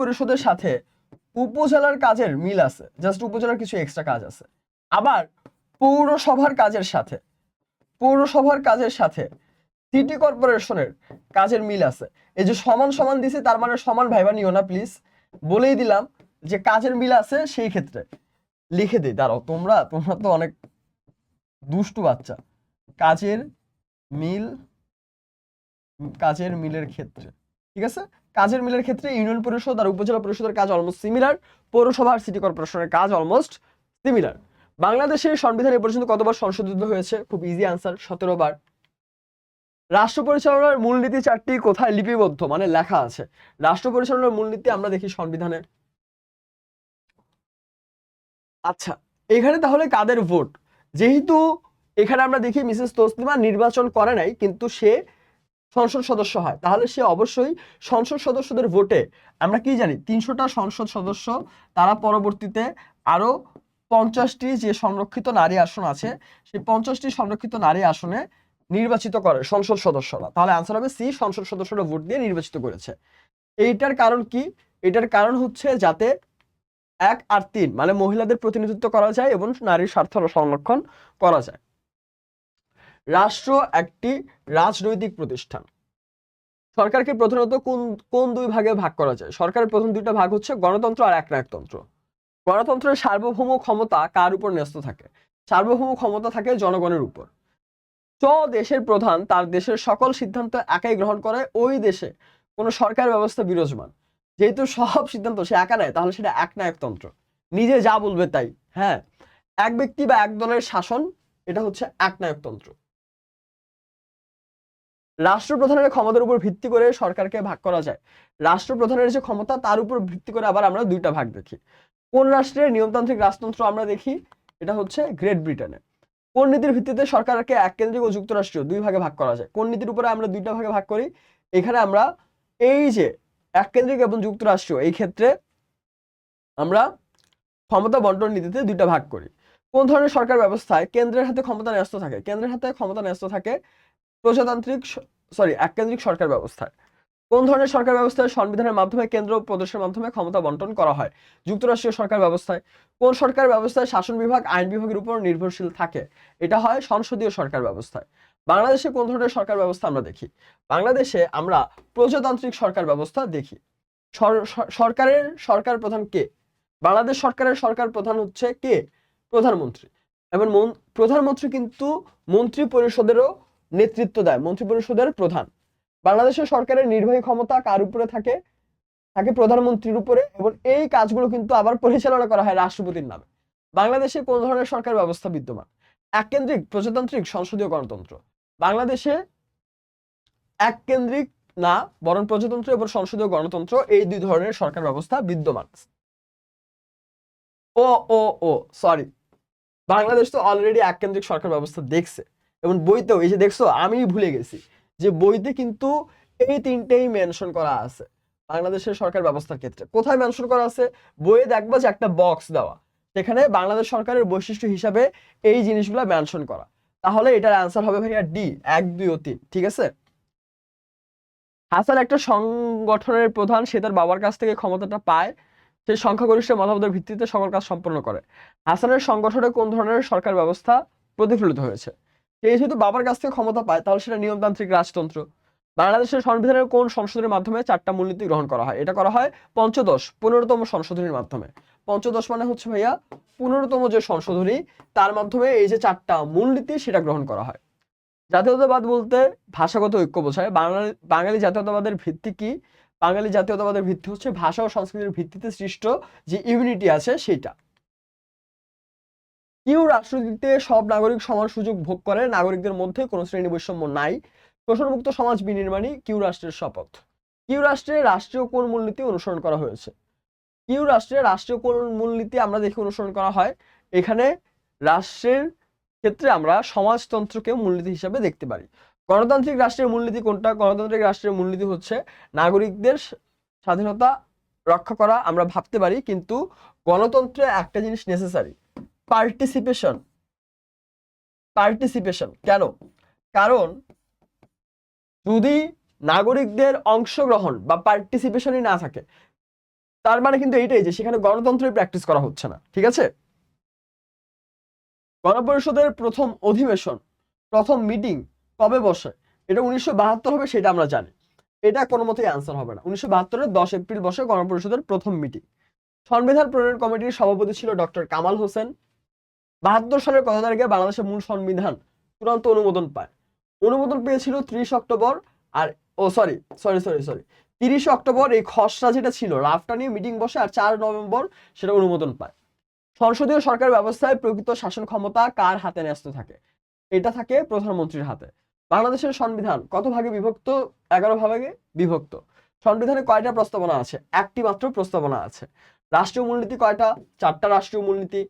Speaker 1: পরিষদের সাথে উপজেলার কাজের মিল আছে, জাস্ট উপজেলার কিছু এক্সট্রা কাজ আছে। আবার পৌরসভার কাজের সাথে সিটি কর্পোরেশনের কাজের মিল আছে। এই যে সমান সমান দিছে, তার মানে সমান ভাইবা নিও না প্লিজ, বলেই দিলাম যে কাজের মিল আছে, সেই ক্ষেত্রে লিখে দিই। দাঁড়াও, তোমরা তো অনেক দুষ্টু বাচ্চা। কাজের মিল, কাজের মিলের ক্ষেত্রে, ঠিক আছে, কাজের মিলের ক্ষেত্রে ইউনিয়ন পরিষদ আর উপজেলা পরিষদের কাজ অলমোস্ট সিমিলার, পৌরসভা আর সিটি কর্পোরেশনের কাজ অলমোস্ট সিমিলার। বাংলাদেশের সংবিধান এ পর্যন্ত কতবার সংশোধিত হয়েছে? খুব ইজি আনসার, 17 বার। রাষ্ট্র পরিচালনার মূলনীতি 4টি কোথায় লিপিবদ্ধ, মানে লেখা আছে? রাষ্ট্র পরিচালনার মূলনীতি আমরা দেখি সংবিধানে। আচ্ছা, এখানে তাহলে কাদের ভোট? যেহেতু এখানে আমরা দেখি মিসেস তসলিমা নির্বাচন করে নাই, কিন্তু সে সংসদ সদস্য হয়, তাহলে সে অবশ্যই সংসদ সদস্যদের ভোটে, আমরা কি জানি 300টা সংসদ সদস্য, তারা পরবর্তীতে আরো 50টি যে সংরক্ষিত নারী আসন আছে, সেই 50টি সংরক্ষিত নারী আসনে নির্বাচিত করে সংসদ সদস্যরা। তাহলে আনসার হবে সি, সংসদ সদস্যরা ভোট দিয়ে নির্বাচিত করেছে। এইটার কারণ কি? এটার কারণ হচ্ছে যাতে 1 আর 3 মানে মহিলাদের প্রতিনিধিত্ব করা যায় এবং নারীর স্বার্থ সংরক্ষণ করা যায়। রাষ্ট্র একটি রাজনৈতিক প্রতিষ্ঠান। সরকারকে প্রধানত কোন কোন দুই ভাগে ভাগ করা যায়? সরকারের প্রথম দুইটা ভাগ হচ্ছে গণতন্ত্র আর একনায়কতন্ত্র। গণতন্ত্রের সার্বভৌম ক্ষমতা কার উপর ন্যস্ত থাকে? সার্বভৌম ক্ষমতা থাকে জনগণের উপর। দেশের প্রধান তার দেশের সকল সিদ্ধান্ত একাই গ্রহণ করে, ওই দেশে কোনো সরকার ব্যবস্থা বিরাজমান। যেহেতু সব সিদ্ধান্ত সে একা নেয়, তাহলে সেটা একনায়কতন্ত্র, নিজে যা বলবে তাই। হ্যাঁ, এক ব্যক্তি বা এক দলের শাসন, এটা হচ্ছে একনায়কতন্ত্র। রাষ্ট্রপ্রধানের ক্ষমতার উপর ভিত্তি করে সরকারকে ভাগ করা যায়। রাষ্ট্রপ্রধানের যে ক্ষমতা, তার উপর ভিত্তি করে আবার আমরা দুইটা ভাগ দেখি। কোন রাষ্ট্রের নিয়মতান্ত্রিক রাজতন্ত্র আমরা দেখি? এটা হচ্ছে গ্রেট ব্রিটেনে। কোন নীতির ভিত্তিতে সরকারকে এককেন্দ্রিক ও যুক্তরাষ্ট্রীয় দুই ভাগে ভাগ করা যায়? কোন নীতির উপরে আমরা দুইটা ভাগে ভাগ করি? এখানে আমরা এই যে এককেন্দ্রিক এবং যুক্তরাষ্ট্রীয়, এই ক্ষেত্রে আমরা ক্ষমতা বন্টন নীতিতে দুইটা ভাগ করি। কোন ধরনের সরকার ব্যবস্থায় কেন্দ্রের হাতে ক্ষমতা ন্যস্ত থাকে? কেন্দ্রের হাতে ক্ষমতা ন্যস্ত থাকে এককেন্দ্রিক সরকার ব্যবস্থায়। কোন ধরনের সরকার ব্যবস্থায় সংবিধানের মাধ্যমে কেন্দ্র ও প্রদেশের মাধ্যমে ক্ষমতা বন্টন করা হয়? যুক্তরাষ্ট্রীয় সরকার ব্যবস্থায়। কোন সরকার ব্যবস্থায় শাসন বিভাগ আইন বিভাগের উপর নির্ভরশীল থাকে? এটা হয় সংসদীয় সরকার ব্যবস্থায়। বাংলাদেশে কোন ধরনের সরকার ব্যবস্থা আমরা দেখি? বাংলাদেশে আমরা প্রজাতান্ত্রিক সরকার ব্যবস্থা দেখি। সরকারের সরকার প্রধান কে? বাংলাদেশ সরকারের সরকার প্রধান হচ্ছে কে? প্রধানমন্ত্রী। এবং প্রধানমন্ত্রী কিন্তু মন্ত্রী পরিষদেরও নেতৃত্ব দেয়, মন্ত্রী পরিষদের প্রধান। বাংলাদেশের সরকারের নির্বাহী ক্ষমতা কার উপরে থাকে? থাকে প্রধানমন্ত্রীর উপরে, এবং এই কাজগুলো কিন্তু আবার পরিচালনা করা হয় রাষ্ট্রপতির নামে। বাংলাদেশে কোন ধরনের সরকার ব্যবস্থা বিদ্যমান? এককেন্দ্রিক, প্রজাতান্ত্রিক, সংসদীয় গণতন্ত্র। বাংলাদেশে এককেন্দ্রিক না, বরং প্রজাতন্ত্র এবং সংসদীয় গণতন্ত্র, এই দুই ধরনের সরকার ব্যবস্থা বিদ্যমান। ও ও ও সরি, বাংলাদেশ তো অলরেডি এককেন্দ্রিক সরকার ব্যবস্থা দেখছে, এবং বইতেও এই যে দেখছো, আমি ভুলে গেছি যে বইতে কিন্তু এই তিনটেই মেনশন করা আছে বাংলাদেশের সরকার ব্যবস্থার ক্ষেত্রে। কোথায় মেনশন করা আছে? বইয়ে দেখবা যে একটা বক্স দেওয়া, সেখানে বাংলাদেশ সরকারের বৈশিষ্ট্য হিসাবে এই জিনিসগুলো মেনশন করা। তাহলে এটার অ্যান্সার হবে ভাইয়া ডি, 1, 2 ও 3। ঠিক আছে। হাসান একটা সংগঠনের প্রধান, সে তার বাবার কাছ থেকে ক্ষমতাটা পায়, সে সংখ্যাগরিষ্ঠ মতামতের ভিত্তিতে সকল কাজ সম্পন্ন করে। হাসানের সংগঠনে কোন ধরনের সরকার ব্যবস্থা প্রতিফলিত হয়েছে? সে যেহেতু বাবার কাছ থেকে ক্ষমতা পায়, তাহলে সেটা নিয়মতান্ত্রিক রাজতন্ত্র। বাংলাদেশের সংবিধানের কোন সংশোধনের মাধ্যমে 4টা মূলনীতি গ্রহণ করা হয়? এটা করা হয় পঞ্চদশ, 15তম সংশোধনীর মাধ্যমে। পঞ্চদশ মানে হচ্ছে ভাইয়া 15তম যে সংশোধনী, তার মাধ্যমে এই যে 4টা মূলনীতি, সেটা গ্রহণ করা হয়। জাতীয়তাবাদ বলতে ভাষাগত ঐক্য বোঝায়। বাঙালি জাতীয়তাবাদের ভিত্তি কি? বাঙালি জাতীয়তাবাদের ভিত্তি হচ্ছে ভাষা ও সংস্কৃতির ভিত্তিতে সৃষ্ট যে ইউনিটি আছে সেটা। কিউ রাষ্ট্রনীতিতে সব নাগরিক সমান সুযোগ ভোগ করে, নাগরিকদের মধ্যে কোনো শ্রেণী বৈষম্য নাই, শোষণমুক্ত সমাজ বিনির্মাণই কিউ রাষ্ট্রের শপথ। কিউ রাষ্ট্রে রাষ্ট্রীয় কোন মূলনীতি অনুসরণ করা হয়েছে? কিউ রাষ্ট্রে রাষ্ট্রীয় কোন মূলনীতি আমরা দেখি অনুসরণ করা হয়? এখানে রাষ্ট্রের ক্ষেত্রে আমরা সমাজতন্ত্রকে মূলনীতি হিসাবে দেখতে পারি। গণতান্ত্রিক রাষ্ট্রের মূলনীতি কোনটা? গণতান্ত্রিক রাষ্ট্রের মূলনীতি হচ্ছে নাগরিকদের স্বাধীনতা রক্ষা করা। আমরা ভাবতে পারি, কিন্তু গণতন্ত্রে একটা জিনিস নেসেসারি, পার্টিসিপেশন। পার্টিসিপেশন কেন? কারণ যদি নাগরিকদের অংশগ্রহণ বা পার্টিসিপেশনই না থাকে, তার মানে কিন্তু এইটাই যে সেখানে গণতন্ত্রের প্র্যাকটিস করা হচ্ছে না। ঠিক আছে? গণপরিষদের প্রথম অধিবেশন, প্রথম মিটিং কবে বসে? এটা 1972 হবে, সেটা আমরা জানি। এটা কোনো মতেই আনসার হবে না। 1972-এর 10 এপ্রিল বসে গণপরিষদের প্রথম মিটিং। সংবিধান প্রণয়ন কমিটির সভাপতি ছিল ডক্টর কামাল হোসেন। 72 সালের কত তারিখে বাংলাদেশের মূল সংবিধান চূড়ান্ত অনুমোদন পায়? অনুমোদন পেয়েছিল 30 অক্টোবর। আর 30 অক্টোবর এই খসড়া যেটা ছিল, রাফটা নিয়ে মিটিং বসে, আর 4 নভেম্বর সেটা অনুমোদন পায়। সংসদীয় সরকার ব্যবস্থায় প্রকৃত শাসন ক্ষমতা কার হাতে ন্যস্ত থাকে? এটা থাকে প্রধানমন্ত্রীর হাতে। বাংলাদেশের সংবিধান কত ভাগে বিভক্ত? 11 ভাগে বিভক্ত। সংবিধানে কয়টা প্রস্তাবনা আছে? একটি মাত্র প্রস্তাবনা আছে। রাষ্ট্রীয় মূলনীতি কয়টা? 4টা রাষ্ট্রীয় মূলনীতি।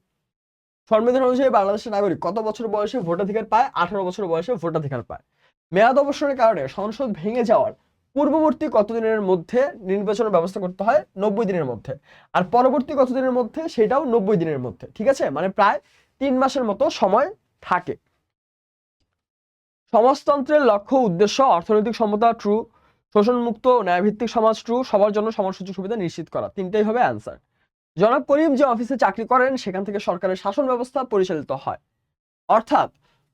Speaker 1: সংবিধান অনুযায়ী বাংলাদেশের নাগরিক কত বছর বয়সে ভোটাধিকার পায়? 18 বছর বয়সে ভোটাধিকার পায়। মেয়াদ অবসরের কারণে সংসদ ভেঙে যাওয়ার পূর্ববর্তী কতদিনের মধ্যে নির্বাচনের ব্যবস্থা করতে হয়? 90 দিনের মধ্যে। আর পরবর্তী কতদিনের মধ্যে? সেটাও 90 দিনের মধ্যে। ঠিক আছে, মানে প্রায় 3 মাসের মতো সময় থাকে। সমাজতন্ত্রের লক্ষ্য উদ্দেশ্য অর্থনৈতিক সমতা ট্রু, শোষণমুক্ত ন্যায়ভিত্তিক সমাজ ট্রু, সবার জন্য সমান সুযোগ সুবিধা নিশ্চিত করা। তিনটাই হবে অ্যান্সার। জনাব করিম যে অফিসে চাকরি করেন সেখান থেকে সরকারের শাসন ব্যবস্থা পরিচালিত হয়। অর্থাৎ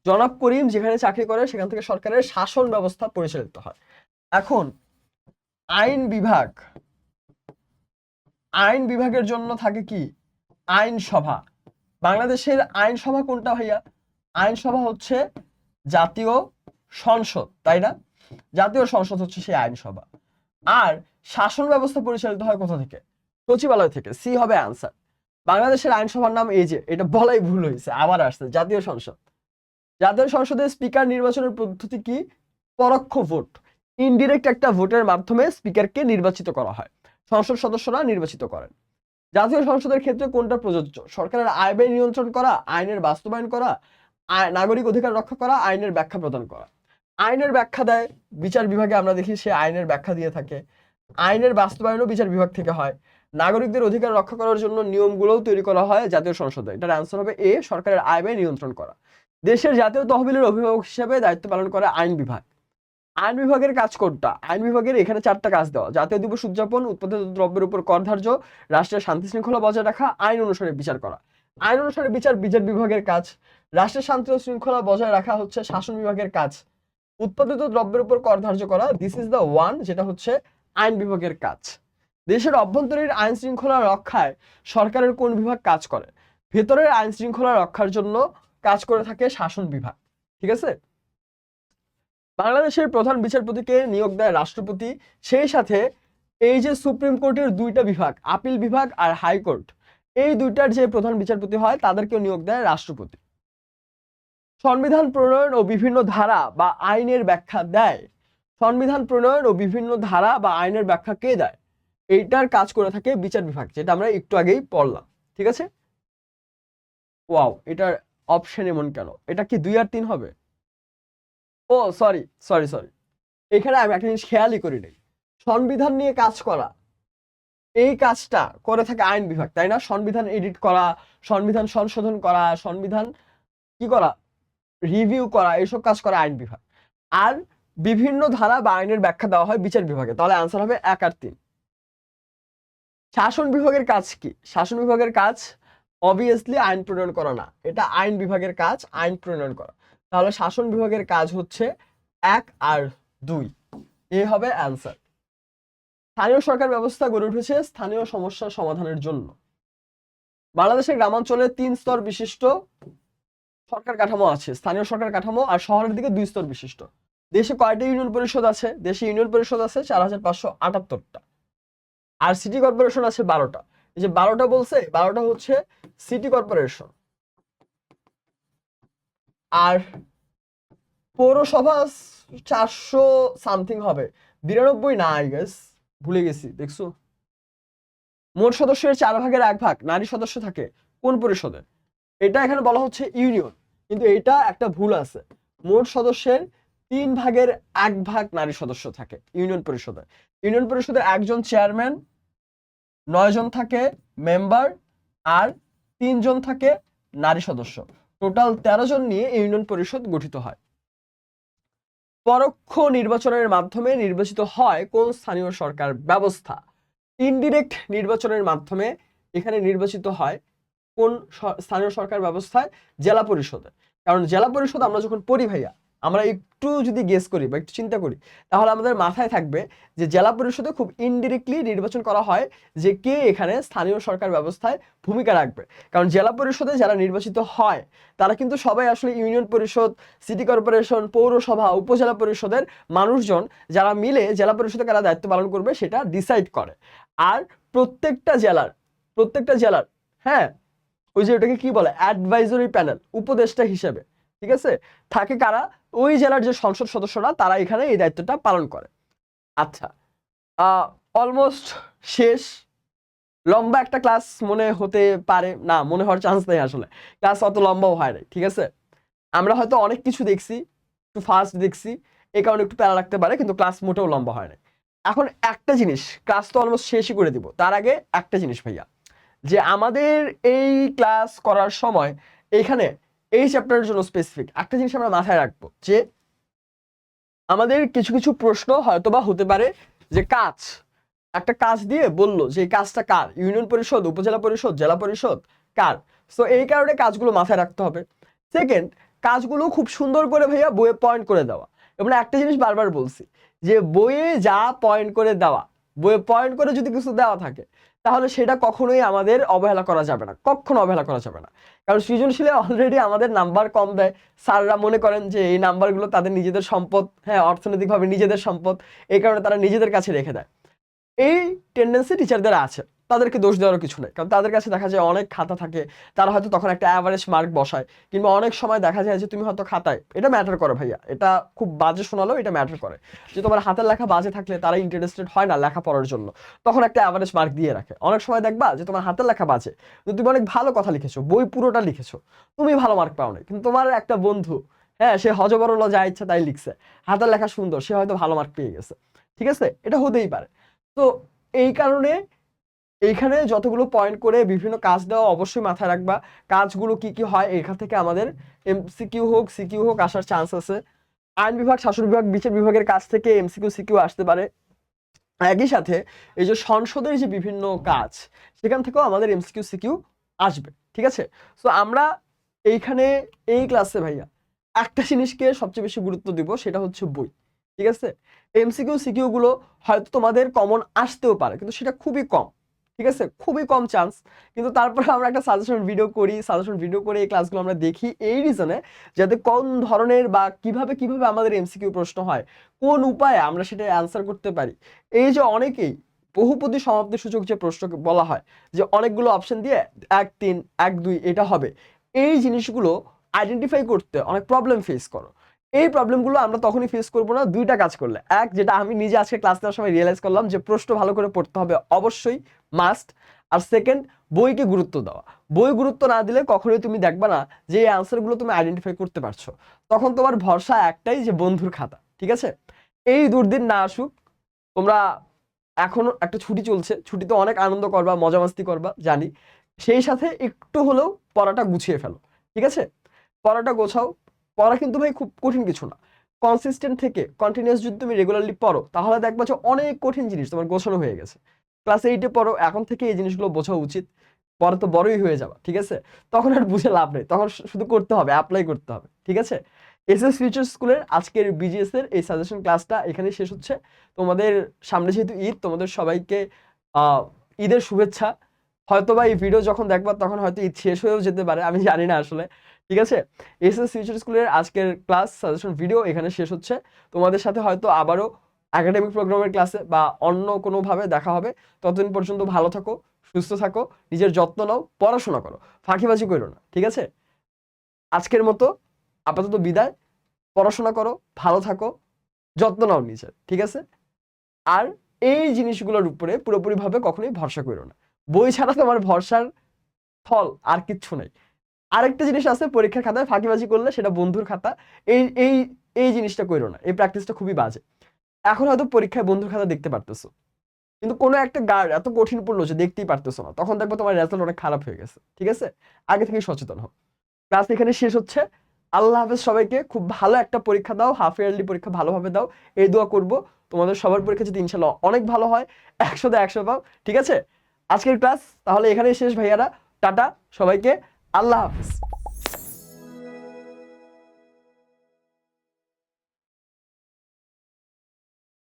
Speaker 1: জনাব করিম যেখানে চাকরি করে সেখান থেকে সরকারের শাসন ব্যবস্থা পরিচালিত হয়। এখন আইন বিভাগ, আইন বিভাগের জন্য থাকে কি? আইনসভা। বাংলাদেশের আইনসভা কোনটা ভাইয়া? আইনসভা হচ্ছে জাতীয় সংসদ, তাই না? জাতীয় সংসদ হচ্ছে সেই আইনসভা। আর শাসন ব্যবস্থা পরিচালিত হয় কোথা থেকে? সচিবালয় থেকে। সি হবে অ্যান্সার। বাংলাদেশের আইনসভার নাম এই যে, এটা বলাই ভুল হয়েছে, আবার আসছে, জাতীয় সংসদ। জাতীয় সংসদের স্পিকার নির্বাচনের পদ্ধতি কি? পরোক্ষ ভোট, ইনডিরেক্ট একটা ভোটের মাধ্যমে স্পিকারকে নির্বাচিত করা হয়। সংসদ সদস্যরা নির্বাচিত করেন। জাতীয় সংসদের ক্ষেত্রে কোনটা প্রযোজ্য? সরকারের আয় ব্যয় নিয়ন্ত্রণ করা, আইনের বাস্তবায়ন করা, নাগরিক অধিকার রক্ষা করা, আইনের ব্যাখ্যা প্রদান করা। আইনের ব্যাখ্যা দেয় বিচার বিভাগে, আমরা দেখি সে আইনের ব্যাখ্যা দিয়ে থাকে। আইনের বাস্তবায়নও বিচার বিভাগ থেকে হয়। নাগরিকদের অধিকার রক্ষা করার জন্য নিয়মগুলোও তৈরি করা হয় জাতীয় সংসদে। এটার অ্যান্সার হবে এ, সরকারের আয় ব্যয় নিয়ন্ত্রণ করা। দেশের জাতীয় তহবিলের অভিভাবক হিসেবে দায়িত্ব পালন করে আইন বিভাগ। আইন বিভাগের কাজ কোনটা? আইন বিভাগের এখানে 4টা কাজ দেওয়া: জাতীয় দিবস উদযাপন, উৎপাদিত দ্রব্যের উপর কর ধার্য, রাষ্ট্রের শান্তি শৃঙ্খলা বজায় রাখা, আইন অনুসারে বিচার করা। আইন অনুসারে বিচার বিচার বিভাগের কাজ। রাষ্ট্রের শান্তি ও শৃঙ্খলা বজায় রাখা হচ্ছে শাসন বিভাগের কাজ। উৎপাদিত দ্রব্যের উপর কর ধার্য করা, দিস ইজ দ্য ওয়ান, যেটা হচ্ছে আইন বিভাগের কাজ। দেশের অভ্যন্তরীণ আইন শৃঙ্খলা রক্ষায় সরকারের কোন বিভাগ কাজ করে? ভেতরের আইন শৃঙ্খলা রক্ষার জন্য কাজ করে থাকে শাসন বিভাগ। ঠিক আছে? বাংলাদেশের প্রধান বিচারপতিকে নিয়োগ দেয় রাষ্ট্রপতি। সেই সাথে এই যে সুপ্রিম কোর্টের 2টা বিভাগ, আপিল বিভাগ আর হাইকোর্ট, এই 2টার যে প্রধান বিচারপতি হয় তাদেরকেও নিয়োগ দেয় রাষ্ট্রপতি। সংবিধান প্রণয়ন ও বিভিন্ন ধারা বা আইনের ব্যাখ্যা দেয়। সংবিধান প্রণয়ন ও বিভিন্ন ধারা বা আইনের ব্যাখ্যা কে দেয়? এইটার কাজ করে থাকে বিচার বিভাগ, যেটা আমরা একটু আগেই পড়লাম। ঠিক আছে? ওয়াও, এটার অপশন এমন কেন? এটা কি 2 আর 3 হবে? ও সরি সরি সরি, এখানে আমি একটা জিনিস খেয়ালই করি নাই। সংবিধান নিয়ে কাজ করা, এই কাজটা করে থাকে আইন বিভাগ, তাই না? সংবিধান এডিট করা, সংবিধান সংশোধন করা, সংবিধান কি করা, রিভিউ করা, এইসব কাজ করে আইন বিভাগ। আর বিভিন্ন ধারা বা আইনের ব্যাখ্যা দেওয়া হয় বিচার বিভাগে। তাহলে আনসার হবে 1 আর 3। শাসন বিভাগের কাজ কি? শাসন বিভাগের কাজ অবভিয়াসলি আইন প্রণয়ন করা না, এটা আইন বিভাগের কাজ আইন প্রণয়ন করা। তাহলে শাসন বিভাগের কাজ হচ্ছে 1 আর 2, এ হবে অ্যান্সার। স্থানীয় সরকার ব্যবস্থা গড়ে উঠেছে স্থানীয় সমস্যার সমাধানের জন্য। বাংলাদেশের গ্রামাঞ্চলে 3 স্তর বিশিষ্ট সরকার কাঠামো আছে, স্থানীয় সরকার কাঠামো, আর শহরের দিকে 2 স্তর বিশিষ্ট। দেশে কয়টা ইউনিয়ন পরিষদ আছে? দেশে ইউনিয়ন পরিষদ আছে 4578টা, আর সিটি কর্পোরেশন আছে 12টা। এই যে 12টা বলছে, 12টা হচ্ছে সিটি কর্পোরেশন। আর পৌরসভা 400 সামথিং হবে, 92 না, আই গেস ভুলে গেছি। দেখছো, মোট সদস্যের 4 ভাগের 1 ভাগ নারী সদস্য থাকে কোন পরিষদে? এটা এখানে বলা হচ্ছে ইউনিয়ন, কিন্তু এটা একটা ভুল আছে। মোট সদস্যের 1/3 নারী সদস্য থাকে ইউনিয়ন পরিষদে। ইউনিয়ন পরিষদের একজন চেয়ারম্যান, 9 জন থাকে মেম্বার, আর 3 জন থাকে নারী সদস্য। টোটাল 13 জন নিয়ে ইউনিয়ন পরিষদ গঠিত হয়। পরোক্ষ নির্বাচনের মাধ্যমে নির্বাচিত হয় কোন স্থানীয় সরকার ব্যবস্থা? ইনডিরেক্ট নির্বাচনের মাধ্যমে এখানে নির্বাচিত হয় কোন স্থানীয় সরকার ব্যবস্থায়? জেলা পরিষদে। কারণ জেলা পরিষদ আমরা যখন পড়ি ভাইয়া, আমরা একটু যদি গেস করি বা একটু চিন্তা করি, তাহলে আমাদের মাথায় থাকবে যে জেলা পরিষদে খুব ইনডিরেক্টলি নির্বাচন করা হয় যে কে এখানে স্থানীয় সরকার ব্যবস্থায় ভূমিকা রাখবে। কারণ জেলা পরিষদে যারা নির্বাচিত হয় তারা কিন্তু সবাই আসলে ইউনিয়ন পরিষদ, সিটি কর্পোরেশন, পৌরসভা, উপজেলা পরিষদের মানুষজন যারা মিলে জেলা পরিষদে কারা দায়িত্ব পালন করবে সেটা ডিসাইড করে। আর প্রত্যেকটা জেলার হ্যাঁ, ওই যে ওটাকে কি বলে, অ্যাডভাইজরি প্যানেল, উপদেষ্টা হিসেবে, ঠিক আছে, থাকে কারা? ওই জেলার যে সংসদ সদস্যরা তারা এখানে এই দায়িত্বটা পালন করে। আচ্ছা, অলমোস্ট শেষ। লম্বা একটা ক্লাস মনে হতে পারে না, মনে হওয়ার চান্স নেই, আসলে ক্লাস অত লম্বাও হয় নাই, ঠিক আছে। আমরা হয়তো অনেক কিছু দেখছি, একটু ফাস্ট দেখছি, এই কারণে একটু প্যারা লাগতে পারে, কিন্তু ক্লাস মোটেও লম্বা হয় না। এখন একটা জিনিস, ক্লাস তো অলমোস্ট শেষই করে দিব, তার আগে একটা জিনিস ভাইয়া, যে আমাদের এই ক্লাস করার সময় এইখানে এই চ্যাপ্টারের জন্য স্পেসিফিক একটা জিনিস আমরা মাথায় রাখবো, যে আমাদের কিছু কিছু প্রশ্ন হয়তোবা হতে পারে যে একটা কাজ দিয়ে বললো যে এই কাজটা কার, ইউনিয়ন পরিষদ, উপজেলা পরিষদ, জেলা পরিষদ, কার। সো এই কারণে কাজগুলো মাথায় রাখতে হবে। সেকেন্ড, কাজগুলো খুব সুন্দর করে ভাইয়া বইয়ে পয়েন্ট করে দেওয়া। এবং একটা জিনিস বারবার বলছি, যে বইয়ে যা পয়েন্ট করে দেওয়া, বইয়ে পয়েন্ট করে যদি কিছু দেওয়া থাকে তাহলে সেটা কখনোই আমাদের অবহেলা করা যাবে না, কখনো অবহেলা করা যাবে না। কারণ সৃজনশীলে অলরেডি আমাদের নাম্বার কম দেয়, স্যাররা মনে করেন যে এই নাম্বারগুলো তাদের নিজেদের সম্পদ, হ্যাঁ, অর্থনৈতিকভাবে নিজেদের সম্পদ, এই কারণে তারা নিজেদের কাছে রেখে দেয়। এই টেন্ডেন্সি টিচারদের আছে, তাদেরকে দোষ দেওয়ার কিছু নেই, কারণ তাদের কাছে দেখা যায় অনেক খাতা থাকে, তারা হয়তো তখন একটা অ্যাভারেজ মার্ক বসায়। কিংবা অনেক সময় দেখা যায় যে তুমি হয়তো খাতায়, এটা ম্যাটার করে ভাইয়া, এটা খুব বাজে শোনালেও এটা ম্যাটার করে, যে তোমার হাতের লেখা বাজে থাকলে তারা ইন্টারেস্টেড হয় না লেখা পড়ার জন্য, তখন একটা অ্যাভারেজ মার্ক দিয়ে রাখে। অনেক সময় দেখবা যে তোমার হাতের লেখা বাজে, কিন্তু তুমি অনেক ভালো কথা লিখেছো, বই পুরোটা লিখেছো, তুমি ভালো মার্ক পাও না, কিন্তু তোমার একটা বন্ধু, হ্যাঁ, সে হজবরল যা ইচ্ছা তাই লিখছে, হাতের লেখা সুন্দর, সে হয়তো ভালো মার্ক পেয়ে গেছে, ঠিক আছে, এটা হতেই পারে। তো এই কারণে এইখানে যতগুলো পয়েন্ট করে বিভিন্ন কাজ দেওয়া অবশ্যই মাথায় রাখবা। কাজগুলো কি কি হয়, এখান থেকে আমাদের এমসিকিউ হোক সিকিউ হোক আসার চান্স আছে। আইন বিভাগ, শাসন বিভাগ, বিচার বিভাগের কাছ থেকে এমসিকিউ সিকিউ আসতে পারে। একই সাথে এই যে সংসদের যে বিভিন্ন কাজ, সেখান থেকেও আমাদের এমসিকিউ সিকিউ আসবে, ঠিক আছে। সো আমরা এইখানে এই ক্লাসে ভাইয়া একটা জিনিসকে সবচেয়ে বেশি গুরুত্ব দিব, সেটা হচ্ছে বই, ঠিক আছে। এমসিকিউ সিকিউ গুলো হয়তো তোমাদের কমন আসতেও পারে, কিন্তু সেটা খুবই কম, ঠিক আছে, খুবই কম চান্স। কিন্তু তারপরে আমরা একটা সাজেশন ভিডিও করে এই ক্লাসগুলো আমরা দেখি এই রিজনে, যাতে কোন ধরনের বা কিভাবে কিভাবে আমাদের এমসিকিউ প্রশ্ন হয়, কোন উপায়ে আমরা সেটা অ্যান্সার করতে পারি। এই যে অনেকেই বহুপদী সমাপ্তি সূচক যে প্রশ্ন বলা হয়, যে অনেকগুলো অপশন দিয়ে 1 3 1 2 এটা হবে, এই জিনিসগুলো আইডেন্টিফাই করতে অনেক প্রবলেম ফেস করো। এই প্রবলেমগুলো আমরা তখনই ফেস করবো না দুইটা কাজ করলে। এক, যেটা আমি নিজে আজকে ক্লাস নেওয়ার সময় রিয়েলাইজ করলাম, যে প্রশ্ন ভালো করে পড়তে হবে অবশ্যই, মাস্ট। আর সেকেন্ড, বইকে গুরুত্ব দেওয়া। বই গুরুত্ব না দিলে কখনোই তুমি দেখবা না যে এই আনসারগুলো তুমি আইডেন্টিফাই করতে পারছো। তখন তোমার ভরসা একটাই, যে বন্ধুর খাতা, ঠিক আছে। এই দুর্দিন না আসুক, তোমরা এখনো একটা ছুটি চলছে, ছুটিতে অনেক আনন্দ করবা, মজা মাস্তি করবা জানি, সেই সাথে একটু হলেও পড়াটা গুছিয়ে ফেলো, ঠিক আছে। পড়াটা গোছাও। পড়া কিন্তু ভাই খুব কঠিন কিছু না, কনসিস্টেন্ট থেকে কন্টিনিউয়াস যদি তুমি রেগুলারলি পড়ো, তাহলে দেখবা যে অনেক কঠিন জিনিস তোমার গোছানো হয়ে গেছে। ক্লাস 8-এ পড়ো, এখন থেকে এই জিনিসগুলো বোঝা উচিত। পরে তো বড়ই হয়ে যাবা, ঠিক আছে, তখন আর বুঝে লাভ নেই, তখন শুধু করতে হবে, অ্যাপ্লাই করতে হবে, ঠিক আছে। এসএস ফিউচার স্কুলের আজকের বিজিএস এর এই সাজেশন ক্লাসটা এখানে শেষ হচ্ছে। তোমাদের সামনে যেহেতু ঈদ, তোমাদের সবাইকে ঈদের শুভেচ্ছা। হয়তোবা এই ভিডিও যখন দেখবা তখন হয়তো ঈদ শেষ হয়েও যেতে পারে, আমি জানি না আসলে, ঠিক আছে। এসএস ফিউচার স্কুলের আজকের ক্লাস সাজেশন ভিডিও এখানে শেষ হচ্ছে। তোমাদের সাথে হয়তো আবারও একাডেমিক প্রোগ্রামের ক্লাসে বা অন্য কোনোভাবে দেখা হবে। ততদিন পর্যন্ত ভালো থাকো, সুস্থ থাকো, নিজের যত্ন নাও, পড়াশোনা করো, ফাঁকিবাজি করো না, ঠিক আছে। আজকের মতো আপাতত বিদায়। পড়াশোনা করো, ভালো থাকো, যত্ন নাও নিজের, ঠিক আছে। আর এই জিনিসগুলোর উপরে পুরোপুরিভাবে কখনোই ভরসা করো না। বই ছাড়া তোমার ভরসার ফল আর কিচ্ছু নেই। আরেকটা জিনিস আছে, পরীক্ষার খাতায় ফাঁকিবাজি করলে সেটা বন্ধুর খাতা। এই এই এই জিনিসটা করো না, এই প্র্যাকটিসটা খুবই বাজে। এখন হয়তো পরীক্ষায় বন্ধুর খাতা দেখতে পারতেছো, কিন্তু কোনো একটা গার্ড এত কঠিন পড়লো যে দেখতেই পারতেছো না, তখন দেখবো তোমার রেজাল্ট অনেক খারাপ হয়ে গেছে। ঠিক আছে, আগে থেকে সচেতন হও। ক্লাস এখানে শেষ হচ্ছে। আল্লাহ হাফেজ সবাইকে। খুব ভালো একটা পরীক্ষা দাও, হাফ ইয়ারলি পরীক্ষা ভালোভাবে দাও, এই দোয়া করবো তোমাদের সবার পরীক্ষা যদি ইনশাল্লাহ অনেক ভালো হয়, 100তে 100 পাও। ঠিক আছে, আজকের ক্লাস তাহলে এখানেই শেষ ভাইয়ারা। টাটা সবাইকে, আল্লাহ হাফেজ।